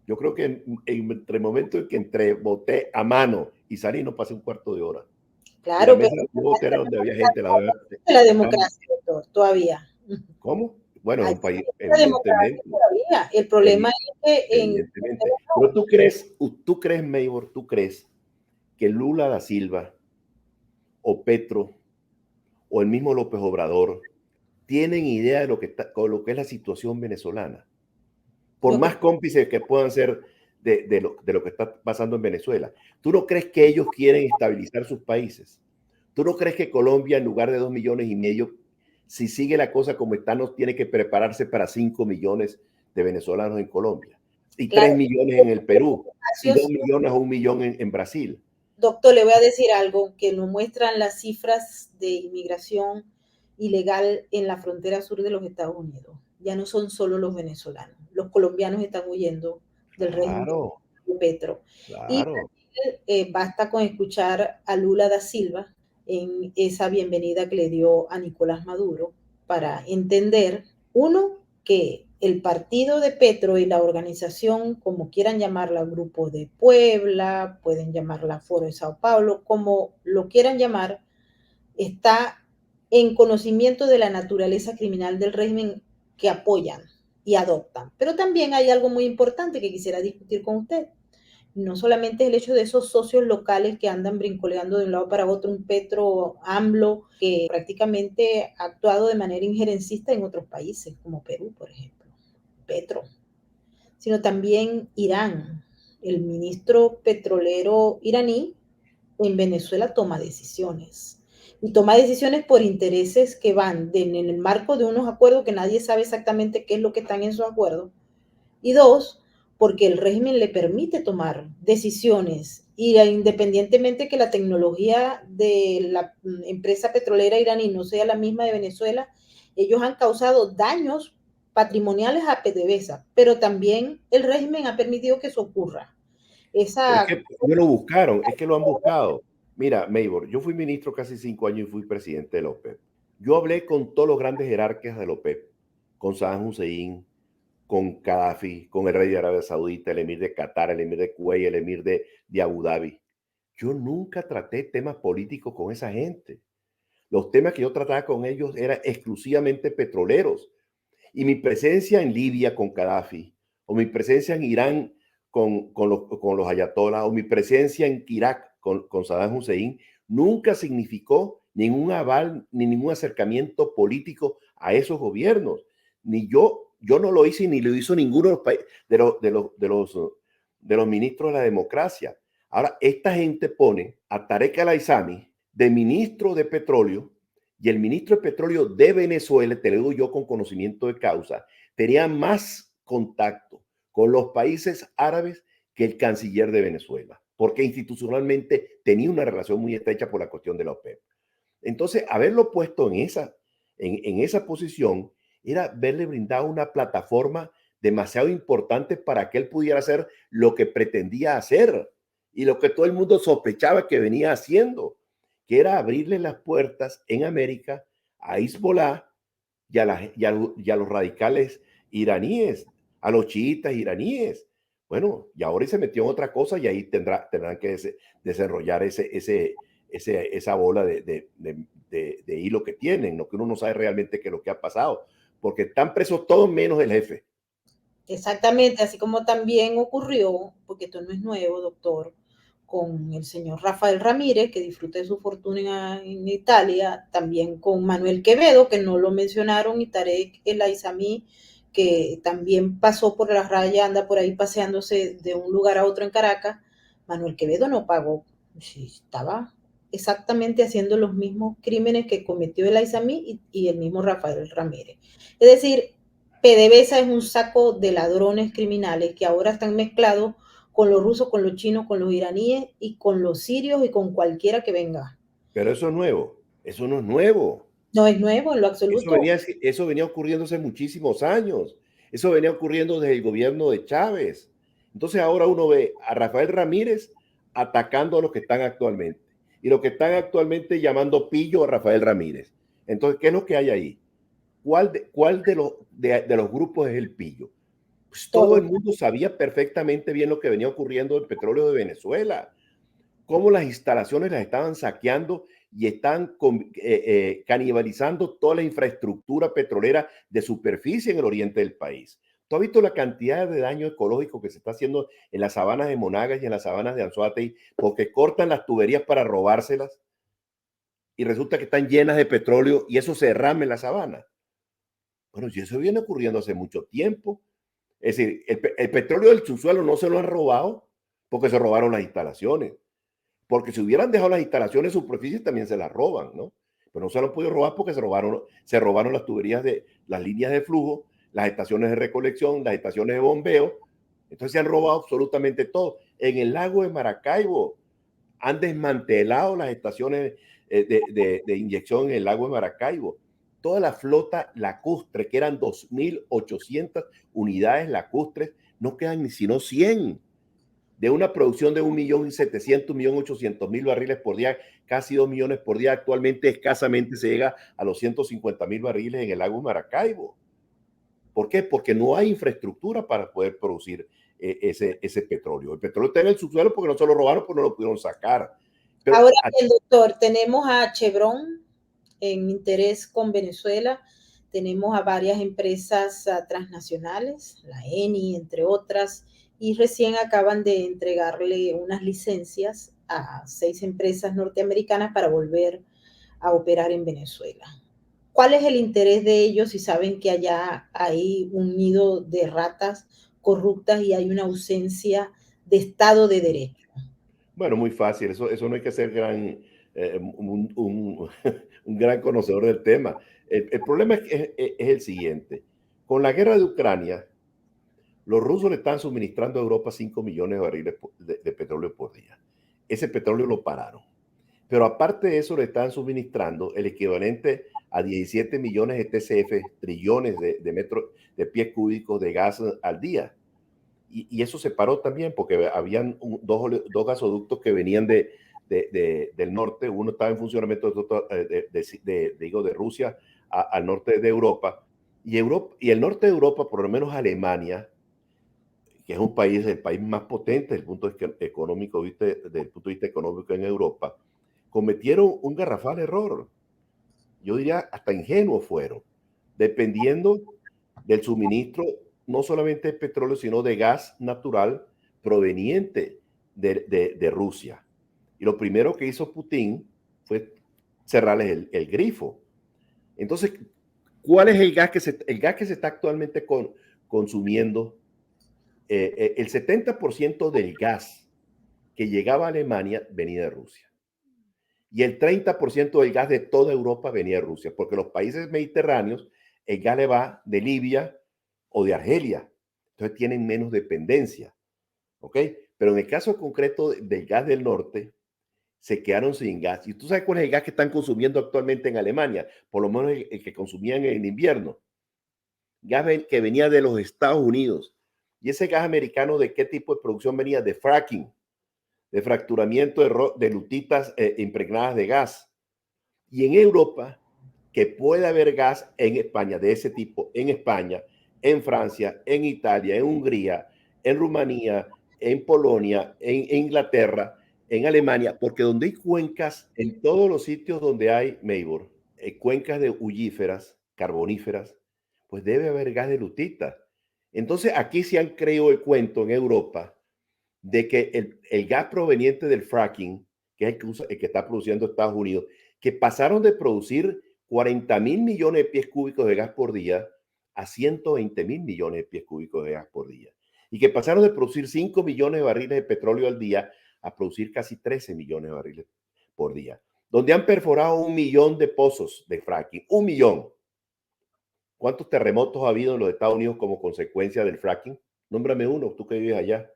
Yo creo que entre el momento en que entré, voté a mano y salí, no pasé un cuarto de hora. Y la Claro, pero mesa yo voté era donde había gente, la verdad. de la Estamos, democracia, doctor, todavía. ¿cómo? Bueno, es Hay un país, la democracia evidentemente, todavía. El problema es que en evidentemente. Pero tú crees, Maybor, tú crees que Lula da Silva o Petro o el mismo López Obrador tienen idea de lo que está, con lo que es la situación venezolana, por lo que más cómplices que puedan ser de lo que está pasando en Venezuela. ¿Tú no crees que ellos quieren estabilizar sus países? ¿Tú no crees que Colombia, en lugar de 2,5 millones, si sigue la cosa como está, nos tiene que prepararse para 5 millones de venezolanos en Colombia? Y claro, 3 millones en el Perú, y 2 espacios. millones o 1 millón en Brasil. Doctor, le voy a decir algo que nos muestran las cifras de inmigración ilegal en la frontera sur de los Estados Unidos. Ya no son solo los venezolanos, los colombianos están huyendo del régimen Claro, de Petro. Y claro. basta con escuchar a Lula da Silva en esa bienvenida que le dio a Nicolás Maduro para entender, uno, que el partido de Petro y la organización, como quieran llamarla, Grupo de Puebla, pueden llamarla Foro de Sao Paulo, como lo quieran llamar, está en conocimiento de la naturaleza criminal del régimen que apoyan y adoptan. Pero también hay algo muy importante que quisiera discutir con usted. No solamente es el hecho de esos socios locales que andan brincoleando de un lado para otro, un Petro AMLO, que prácticamente ha actuado de manera injerencista en otros países, como Perú, por ejemplo. Petro, sino también Irán. El ministro petrolero iraní en Venezuela toma decisiones. Y toma decisiones por intereses que van en el marco de unos acuerdos que nadie sabe exactamente qué es lo que están en esos acuerdos. Y dos, porque el régimen le permite tomar decisiones y independientemente que la tecnología de la empresa petrolera iraní no sea la misma de Venezuela, ellos han causado daños patrimoniales a PDVSA, pero también el régimen ha permitido que eso ocurra. Pero es Esa, que ellos lo buscaron, es que lo han buscado. Mira, Maybor, yo fui ministro casi 5 años y fui presidente de la OPEP. Yo hablé con todos los grandes jerarcas de la OPEP, con Saddam Hussein, con Gaddafi, con el rey de Arabia Saudita, el emir de Qatar, el emir de Kuwait, el emir de Abu Dhabi. Yo nunca traté temas políticos con esa gente. Los temas que yo trataba con ellos eran exclusivamente petroleros. Y mi presencia en Libia con Gaddafi, o mi presencia en Irán con los ayatolás, o mi presencia en Irak con Saddam Hussein, nunca significó ningún aval ni ningún acercamiento político a esos gobiernos. Ni yo no lo hice ni lo hizo ninguno de los, de los ministros de la democracia. Ahora, esta gente pone a Tarek El-Aissami de ministro de petróleo, y el ministro de Petróleo de Venezuela, te lo digo yo con conocimiento de causa, tenía más contacto con los países árabes que el canciller de Venezuela, porque institucionalmente tenía una relación muy estrecha por la cuestión de la OPEP. Entonces, haberlo puesto en esa posición era verle brindado una plataforma demasiado importante para que él pudiera hacer lo que pretendía hacer y lo que todo el mundo sospechaba que venía haciendo, que era abrirle las puertas en América a Hezbollah y a los radicales iraníes, a los chiitas iraníes. Bueno, y ahora se metió en otra cosa y ahí tendrán que desarrollar esa bola de hilo que tienen, lo que uno no sabe realmente qué es lo que ha pasado, porque están presos todos menos el jefe. exactamente, así como también ocurrió, porque esto no es nuevo, doctor, con el señor Rafael Ramírez, que disfruta de su fortuna en Italia, también con Manuel Quevedo, que no lo mencionaron, y Tarek El Aizami, que también pasó por la raya, anda por ahí paseándose de un lugar a otro en Caracas. Manuel Quevedo no pagó, sí, estaba exactamente haciendo los mismos crímenes que cometió el Aizami y el mismo Rafael Ramírez. Es decir, PDVSA es un saco de ladrones criminales que ahora están mezclados con los rusos, con los chinos, con los iraníes y con los sirios y con cualquiera que venga. Pero eso es nuevo, eso no es nuevo. No es nuevo en lo absoluto. Eso venía ocurriendo hace muchísimos años. Eso venía ocurriendo desde el gobierno de Chávez. Entonces ahora uno ve a Rafael Ramírez atacando a los que están actualmente. Y los que están actualmente llamando pillo a Rafael Ramírez. Entonces, ¿qué es lo que hay ahí? ¿Cuál de los grupos es el pillo? Pues todo el Todo. mundo sabía perfectamente bien lo que venía ocurriendo en el petróleo de Venezuela, cómo las instalaciones las estaban saqueando y están canibalizando toda la infraestructura petrolera de superficie en el oriente del país. ¿Tú has visto la cantidad de daño ecológico que se está haciendo en las sabanas de Monagas y en las sabanas de Anzoátegui porque cortan las tuberías para robárselas y resulta que están llenas de petróleo y eso se derrama en la sabana? Bueno, si eso viene ocurriendo hace mucho tiempo. Es decir, el petróleo del subsuelo no se lo han robado porque se robaron las instalaciones. Porque si hubieran dejado las instalaciones en superficie también se las roban, ¿no? Pero no se lo han podido robar porque se robaron las tuberías de las líneas de flujo, las estaciones de recolección, las estaciones de bombeo. Entonces se han robado absolutamente todo. En el lago de Maracaibo han desmantelado las estaciones de inyección en el lago de Maracaibo. Toda la flota lacustre, que eran 2.800 unidades lacustres, no quedan ni sino 100 de una producción de 1.700.000, 1.800.000 barriles por día, casi 2 millones por día. Actualmente escasamente se llega a los 150.000 barriles en el lago Maracaibo. ¿Por qué? Porque no hay infraestructura para poder producir ese petróleo. El petróleo está en el subsuelo porque no se lo robaron, porque no lo pudieron sacar. Pero Ahora bien, doctor, tenemos a Chevron en interés con Venezuela, tenemos a varias empresas transnacionales, la ENI, entre otras, y recién acaban de entregarle unas licencias a 6 empresas norteamericanas para volver a operar en Venezuela. ¿Cuál es el interés de ellos si saben que allá hay un nido de ratas corruptas y hay una ausencia de Estado de Derecho? bueno, muy fácil, eso no hay que ser un gran conocedor del tema. El problema es el siguiente. Con la guerra de Ucrania, los rusos le están suministrando a Europa 5 millones de barriles de petróleo por día. Ese petróleo lo pararon. Pero aparte de eso, le están suministrando el equivalente a 17 millones de TCF, trillones de pies cúbicos de gas al día. Y eso se paró también porque habían dos gasoductos que venían del norte. Uno estaba en funcionamiento de Rusia al norte de Europa. Y el norte de Europa, por lo menos Alemania, que es el país más potente desde el punto económico, ¿viste? Desde el punto de vista económico en Europa, cometieron un garrafal error. Yo diría hasta ingenuos fueron, dependiendo del suministro no solamente de petróleo, sino de gas natural proveniente de Rusia. Y lo primero que hizo Putin fue cerrarles el grifo. Entonces, ¿cuál es el gas que se está actualmente consumiendo? El 70% del gas que llegaba a Alemania venía de Rusia. Y el 30% del gas de toda Europa venía de Rusia, porque los países mediterráneos, el gas le va de Libia o de Argelia. Entonces tienen menos dependencia. ¿Ok? Pero en el caso concreto del gas del norte, se quedaron sin gas. ¿Y tú sabes cuál es el gas que están consumiendo actualmente en Alemania? Por lo menos el que consumían en invierno. Gas que venía de los Estados Unidos. ¿Y ese gas americano de qué tipo de producción venía? De fracking, de fracturamiento de lutitas impregnadas de gas. Y en Europa, que puede haber gas en España de ese tipo, en España, en Francia, en Italia, en Hungría, en Rumanía, en Polonia, en Inglaterra, en Alemania, porque donde hay cuencas, en todos los sitios donde hay, Meibor, cuencas de ullíferas, carboníferas, pues debe haber gas de lutita. Entonces aquí se han creado el cuento en Europa de que el gas proveniente del fracking, que es el que está produciendo Estados Unidos, que pasaron de producir 40.000 millones de pies cúbicos de gas por día a 120.000 millones de pies cúbicos de gas por día. Y que pasaron de producir 5 millones de barriles de petróleo al día a producir casi 13 millones de barriles por día. Donde han perforado 1 millón de pozos de fracking. 1 millón. ¿Cuántos terremotos ha habido en los Estados Unidos como consecuencia del fracking? Nómbrame uno, tú que vives allá.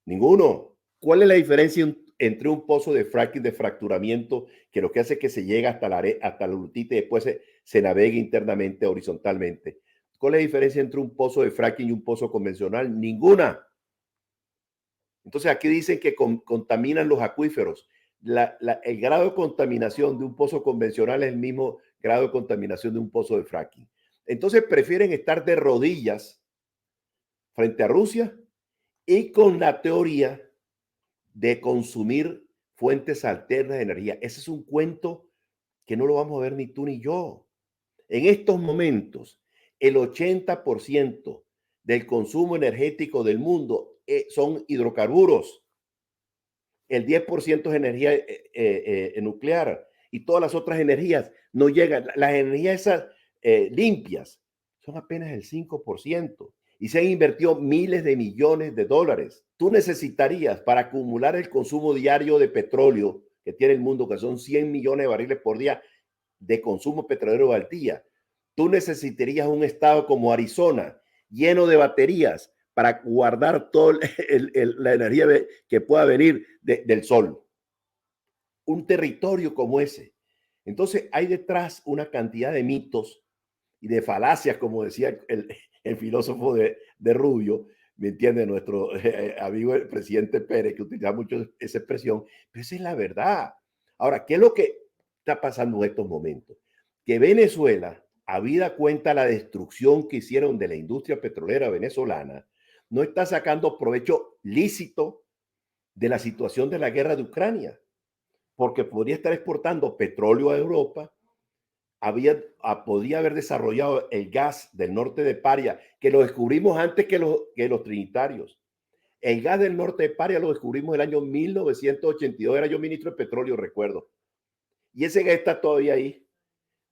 Ninguno. ¿Cuál es la diferencia entre un pozo de fracking de fracturamiento que lo que hace es que se llega hasta la lutita y después se navegue internamente, horizontalmente? ¿Cuál es la diferencia entre un pozo de fracking y un pozo convencional? Ninguna. Entonces aquí dicen que contaminan los acuíferos. El grado de contaminación de un pozo convencional es el mismo grado de contaminación de un pozo de fracking. Entonces prefieren estar de rodillas frente a Rusia y con la teoría de consumir fuentes alternas de energía. Ese es un cuento que no lo vamos a ver ni tú ni yo. En estos momentos, el 80% del consumo energético del mundo son hidrocarburos. El 10% es energía nuclear y todas las otras energías no llegan. Las energías esas limpias son apenas el 5% y se han invertido miles de millones de dólares. Tú necesitarías para acumular el consumo diario de petróleo que tiene el mundo, que son 100 millones de barriles por día de consumo petrolero al día. Tú necesitarías un estado como Arizona lleno de baterías para guardar toda la energía que pueda venir del sol. Un territorio como ese. Entonces hay detrás una cantidad de mitos y de falacias, como decía el filósofo de Rubio, ¿me entiende? Nuestro amigo el presidente Pérez, que utiliza mucho esa expresión, pero esa es la verdad. Ahora, ¿qué es lo que está pasando en estos momentos? Que Venezuela, habida cuenta la destrucción que hicieron de la industria petrolera venezolana, no está sacando provecho lícito de la situación de la guerra de Ucrania, porque podría estar exportando petróleo a Europa, podía haber desarrollado el gas del norte de Paria, que lo descubrimos antes que los trinitarios. El gas del norte de Paria lo descubrimos en el año 1982, era yo ministro de petróleo, recuerdo. Y ese gas está todavía ahí.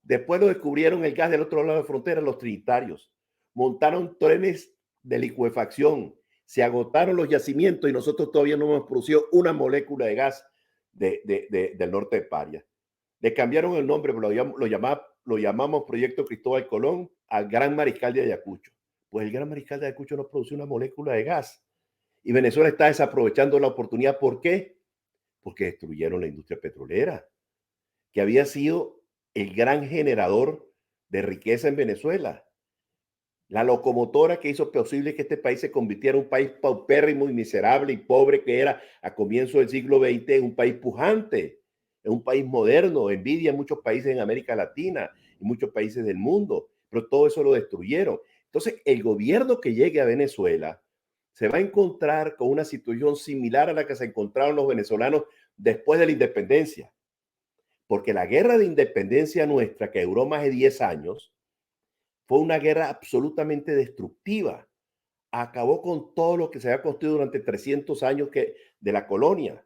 Después lo descubrieron el gas del otro lado de la frontera, los trinitarios. Montaron trenes de licuefacción, se agotaron los yacimientos y nosotros todavía no hemos producido una molécula de gas del norte de Paria. Le cambiaron el nombre, pero lo llamamos Proyecto Cristóbal Colón al Gran Mariscal de Ayacucho. Pues el Gran Mariscal de Ayacucho no produce una molécula de gas. Y Venezuela está desaprovechando la oportunidad. ¿Por qué? Porque destruyeron la industria petrolera, que había sido el gran generador de riqueza en Venezuela. La locomotora que hizo posible que este país se convirtiera en un país paupérrimo y miserable y pobre que era a comienzo del siglo XX, en un país pujante, en un país moderno, envidia en muchos países en América Latina y muchos países del mundo, pero todo eso lo destruyeron. Entonces, el gobierno que llegue a Venezuela se va a encontrar con una situación similar a la que se encontraron los venezolanos después de la independencia, porque la guerra de independencia nuestra, que duró más de 10 años, fue una guerra absolutamente destructiva. Acabó con todo lo que se había construido durante 300 años de la colonia.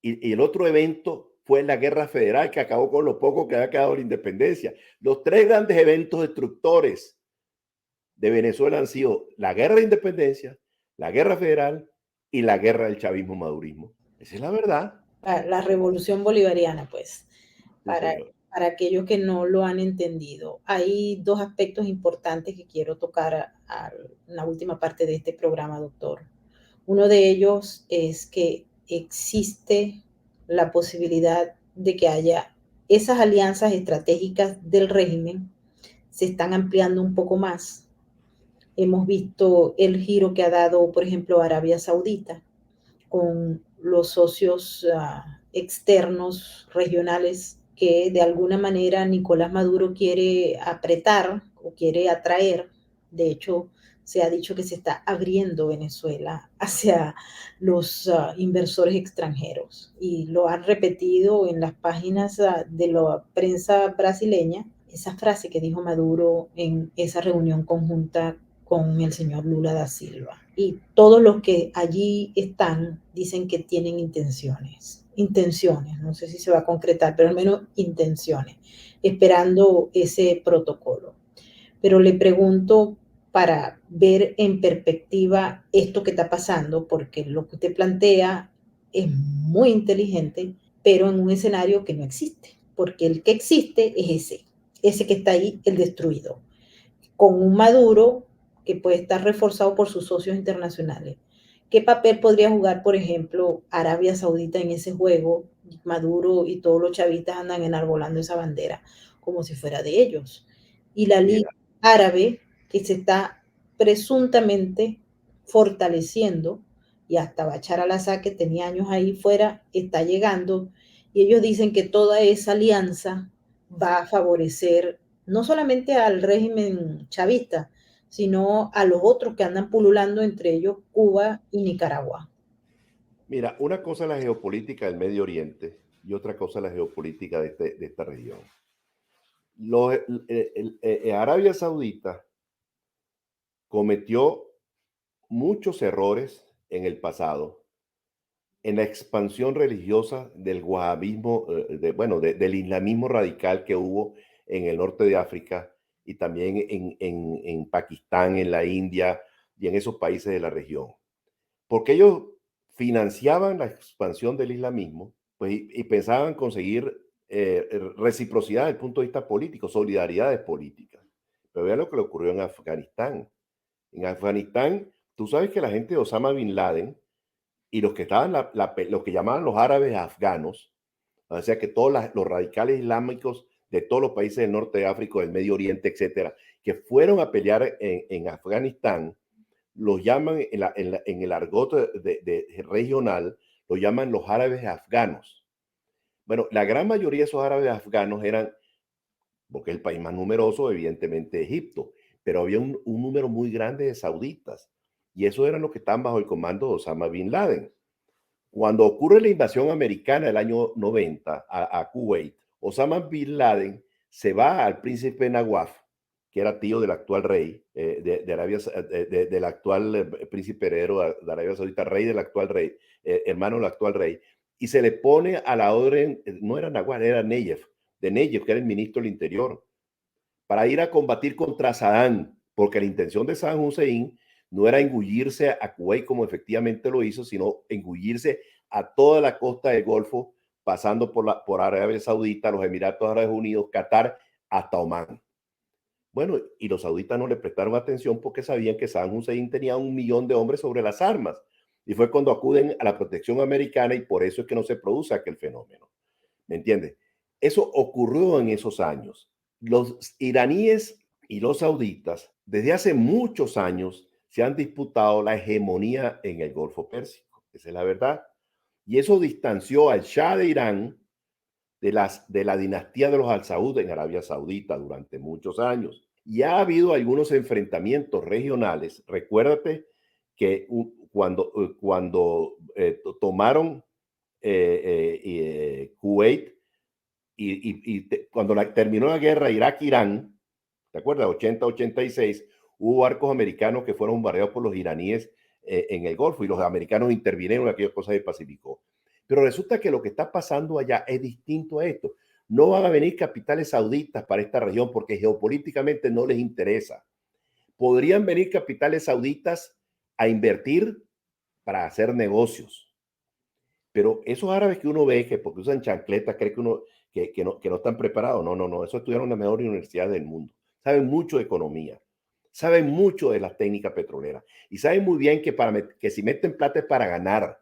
Y el otro evento fue la Guerra Federal, que acabó con lo poco que había quedado de la independencia. Los tres grandes eventos destructores de Venezuela han sido la Guerra de Independencia, la Guerra Federal y la Guerra del Chavismo-Madurismo. Esa es la verdad. La revolución bolivariana, pues, Sí, señor. para aquellos que no lo han entendido. Hay dos aspectos importantes que quiero tocar en la última parte de este programa, doctor. Uno de ellos es que existe la posibilidad de que haya esas alianzas estratégicas del régimen se están ampliando un poco más. Hemos visto el giro que ha dado, por ejemplo, Arabia Saudita con los socios externos regionales que de alguna manera Nicolás Maduro quiere apretar o quiere atraer. De hecho, se ha dicho que se está abriendo Venezuela hacia los inversores extranjeros y lo han repetido en las páginas de la prensa brasileña, esa frase que dijo Maduro en esa reunión conjunta con el señor Lula da Silva. Y todos los que allí están dicen que tienen intenciones, no sé si se va a concretar, pero al menos intenciones, esperando ese protocolo. Pero le pregunto para ver en perspectiva esto que está pasando, porque lo que usted plantea es muy inteligente, pero en un escenario que no existe, porque el que existe es ese que está ahí, el destruido, con un Maduro que puede estar reforzado por sus socios internacionales. ¿Qué papel podría jugar, por ejemplo, Arabia Saudita en ese juego? Maduro y todos los chavistas andan enarbolando esa bandera como si fuera de ellos. Y la Liga Mira, Árabe, que se está presuntamente fortaleciendo, y hasta Bachar al-Assad, que tenía años ahí fuera, está llegando, y ellos dicen que toda esa alianza va a favorecer no solamente al régimen chavista, sino a los otros que andan pululando, entre ellos Cuba y Nicaragua. mira, una cosa es la geopolítica del Medio Oriente y otra cosa es la geopolítica de esta región. Arabia Saudita cometió muchos errores en el pasado en la expansión religiosa del wahabismo, del islamismo radical que hubo en el norte de África y también en Pakistán, en la India y en esos países de la región. Porque ellos financiaban la expansión del islamismo, pues, y pensaban conseguir reciprocidad desde el punto de vista político, solidaridades políticas. Pero vean lo que le ocurrió en Afganistán. En Afganistán, tú sabes que la gente de Osama Bin Laden y los que estaban, los que llamaban los árabes afganos, o sea que todos los radicales islámicos de todos los países del norte de África, del Medio Oriente, etcétera, que fueron a pelear en Afganistán, los llaman en el argot regional, los llaman los árabes afganos. Bueno, la gran mayoría de esos árabes afganos eran, porque es el país más numeroso, evidentemente Egipto, pero había un número muy grande de sauditas, y esos eran los que estaban bajo el comando de Osama Bin Laden. Cuando ocurre la invasión americana del año 90 a Kuwait, Osama Bin Laden se va al príncipe Nawaf, que era tío del actual rey de Arabia, del actual príncipe heredero de Arabia Saudita, rey del actual rey, hermano del actual rey, y se le pone a la orden, no era Nawaf, era Neyef, de Neyef, que era el ministro del Interior, para ir a combatir contra Saddam, porque la intención de Saddam Hussein no era engullirse a Kuwait como efectivamente lo hizo, sino engullirse a toda la costa del Golfo, pasando por Arabia Saudita, los Emiratos Árabes Unidos, Qatar, hasta Omán. Bueno, y los sauditas no le prestaron atención porque sabían que Saddam Hussein tenía 1 millón de hombres sobre las armas. Y fue cuando acuden a la protección americana y por eso es que no se produce aquel fenómeno. ¿Me entiendes? Eso ocurrió en esos años. Los iraníes y los sauditas desde hace muchos años se han disputado la hegemonía en el Golfo Pérsico. Esa es la verdad. Y eso distanció al Shah de Irán de la dinastía de los Al Saud en Arabia Saudita durante muchos años. Y ha habido algunos enfrentamientos regionales. Recuérdate que cuando tomaron Kuwait cuando terminó la guerra Irak-Irán, ¿te acuerdas? 80-86, hubo barcos americanos que fueron bombardeados por los iraníes en el Golfo y los americanos intervinieron en aquellas cosas del Pacífico. Pero resulta que lo que está pasando allá es distinto a esto. No van a venir capitales sauditas para esta región porque geopolíticamente no les interesa. Podrían venir capitales sauditas a invertir para hacer negocios. Pero esos árabes que uno ve que porque usan chancletas cree que uno que no están preparados. No, no, no. Eso estudiaron en las mejores universidades del mundo. Saben mucho de economía. Saben mucho de las técnicas petroleras. Y saben muy bien que si meten plata es para ganar.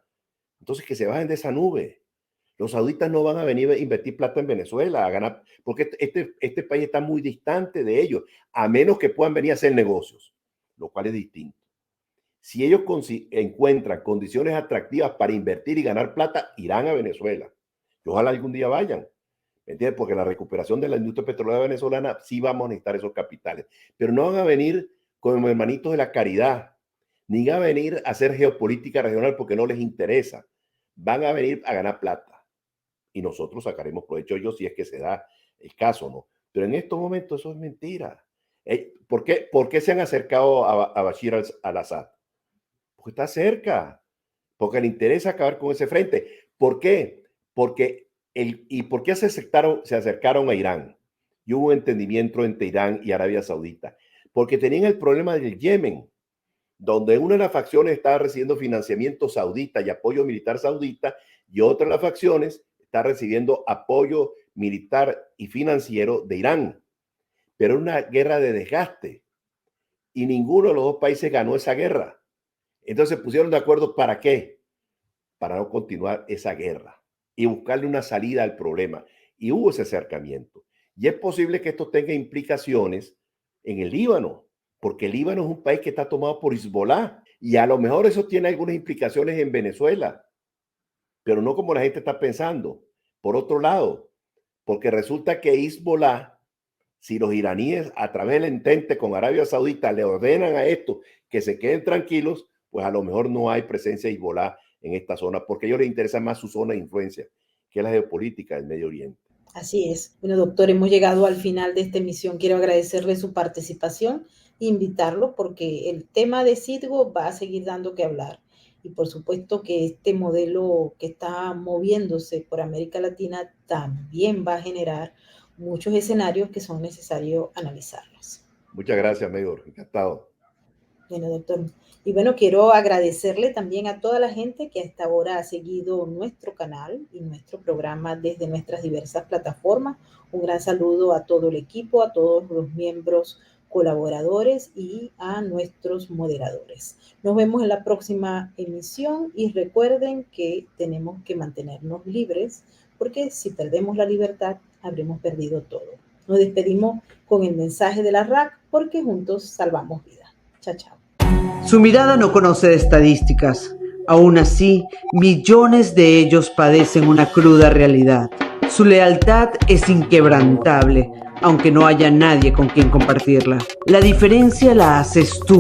Entonces que se bajen de esa nube. Los sauditas no van a venir a invertir plata en Venezuela a ganar, porque este país está muy distante de ellos, a menos que puedan venir a hacer negocios, lo cual es distinto. Si ellos encuentran condiciones atractivas para invertir y ganar plata, irán a Venezuela. Y ojalá algún día vayan. ¿Me entiendes? Porque la recuperación de la industria petrolera venezolana sí vamos a necesitar esos capitales. Pero no van a venir como hermanitos de la caridad, ni van a venir a hacer geopolítica regional porque no les interesa. Van a venir a ganar plata. Y nosotros sacaremos provecho de ellos si es que se da el caso, ¿no? Pero en estos momentos eso es mentira. ¿Por qué se han acercado a Bashir al-Assad? Porque está cerca, porque le interesa acabar con ese frente. ¿Por qué? ¿Y por qué se acercaron a Irán? Y hubo un entendimiento entre Irán y Arabia Saudita. Porque tenían el problema del Yemen, donde una de las facciones estaba recibiendo financiamiento saudita y apoyo militar saudita, y otra de las facciones está recibiendo apoyo militar y financiero de Irán. Pero una guerra de desgaste, y ninguno de los dos países ganó esa guerra. Entonces se pusieron de acuerdo, ¿para qué? Para no continuar esa guerra y buscarle una salida al problema. Y hubo ese acercamiento. Y es posible que esto tenga implicaciones en el Líbano, porque el Líbano es un país que está tomado por Hezbollah, y a lo mejor eso tiene algunas implicaciones en Venezuela, pero no como la gente está pensando. Por otro lado, porque resulta que Hezbollah, si los iraníes a través del entente con Arabia Saudita le ordenan a estos que se queden tranquilos, pues a lo mejor no hay presencia de Hezbollah en esta zona, porque a ellos les interesa más su zona de influencia, que es la geopolítica del Medio Oriente. Así es. Bueno, doctor, hemos llegado al final de esta emisión. Quiero agradecerle su participación e invitarlo porque el tema de Citgo va a seguir dando que hablar. Y por supuesto que este modelo que está moviéndose por América Latina también va a generar muchos escenarios que son necesarios analizarlos. Muchas gracias, Mayor. Encantado. Bueno, doctor. Y bueno, quiero agradecerle también a toda la gente que hasta ahora ha seguido nuestro canal y nuestro programa desde nuestras diversas plataformas. Un gran saludo a todo el equipo, a todos los miembros colaboradores y a nuestros moderadores. Nos vemos en la próxima emisión y recuerden que tenemos que mantenernos libres porque si perdemos la libertad, habremos perdido todo. Nos despedimos con el mensaje de la RAC porque juntos salvamos vidas. Chao, chao. Su mirada no conoce de estadísticas. Aún así, millones de ellos padecen una cruda realidad. Su lealtad es inquebrantable, aunque no haya nadie con quien compartirla. La diferencia la haces tú.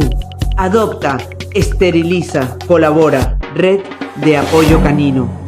Adopta, esteriliza, colabora. Red de Apoyo Canino.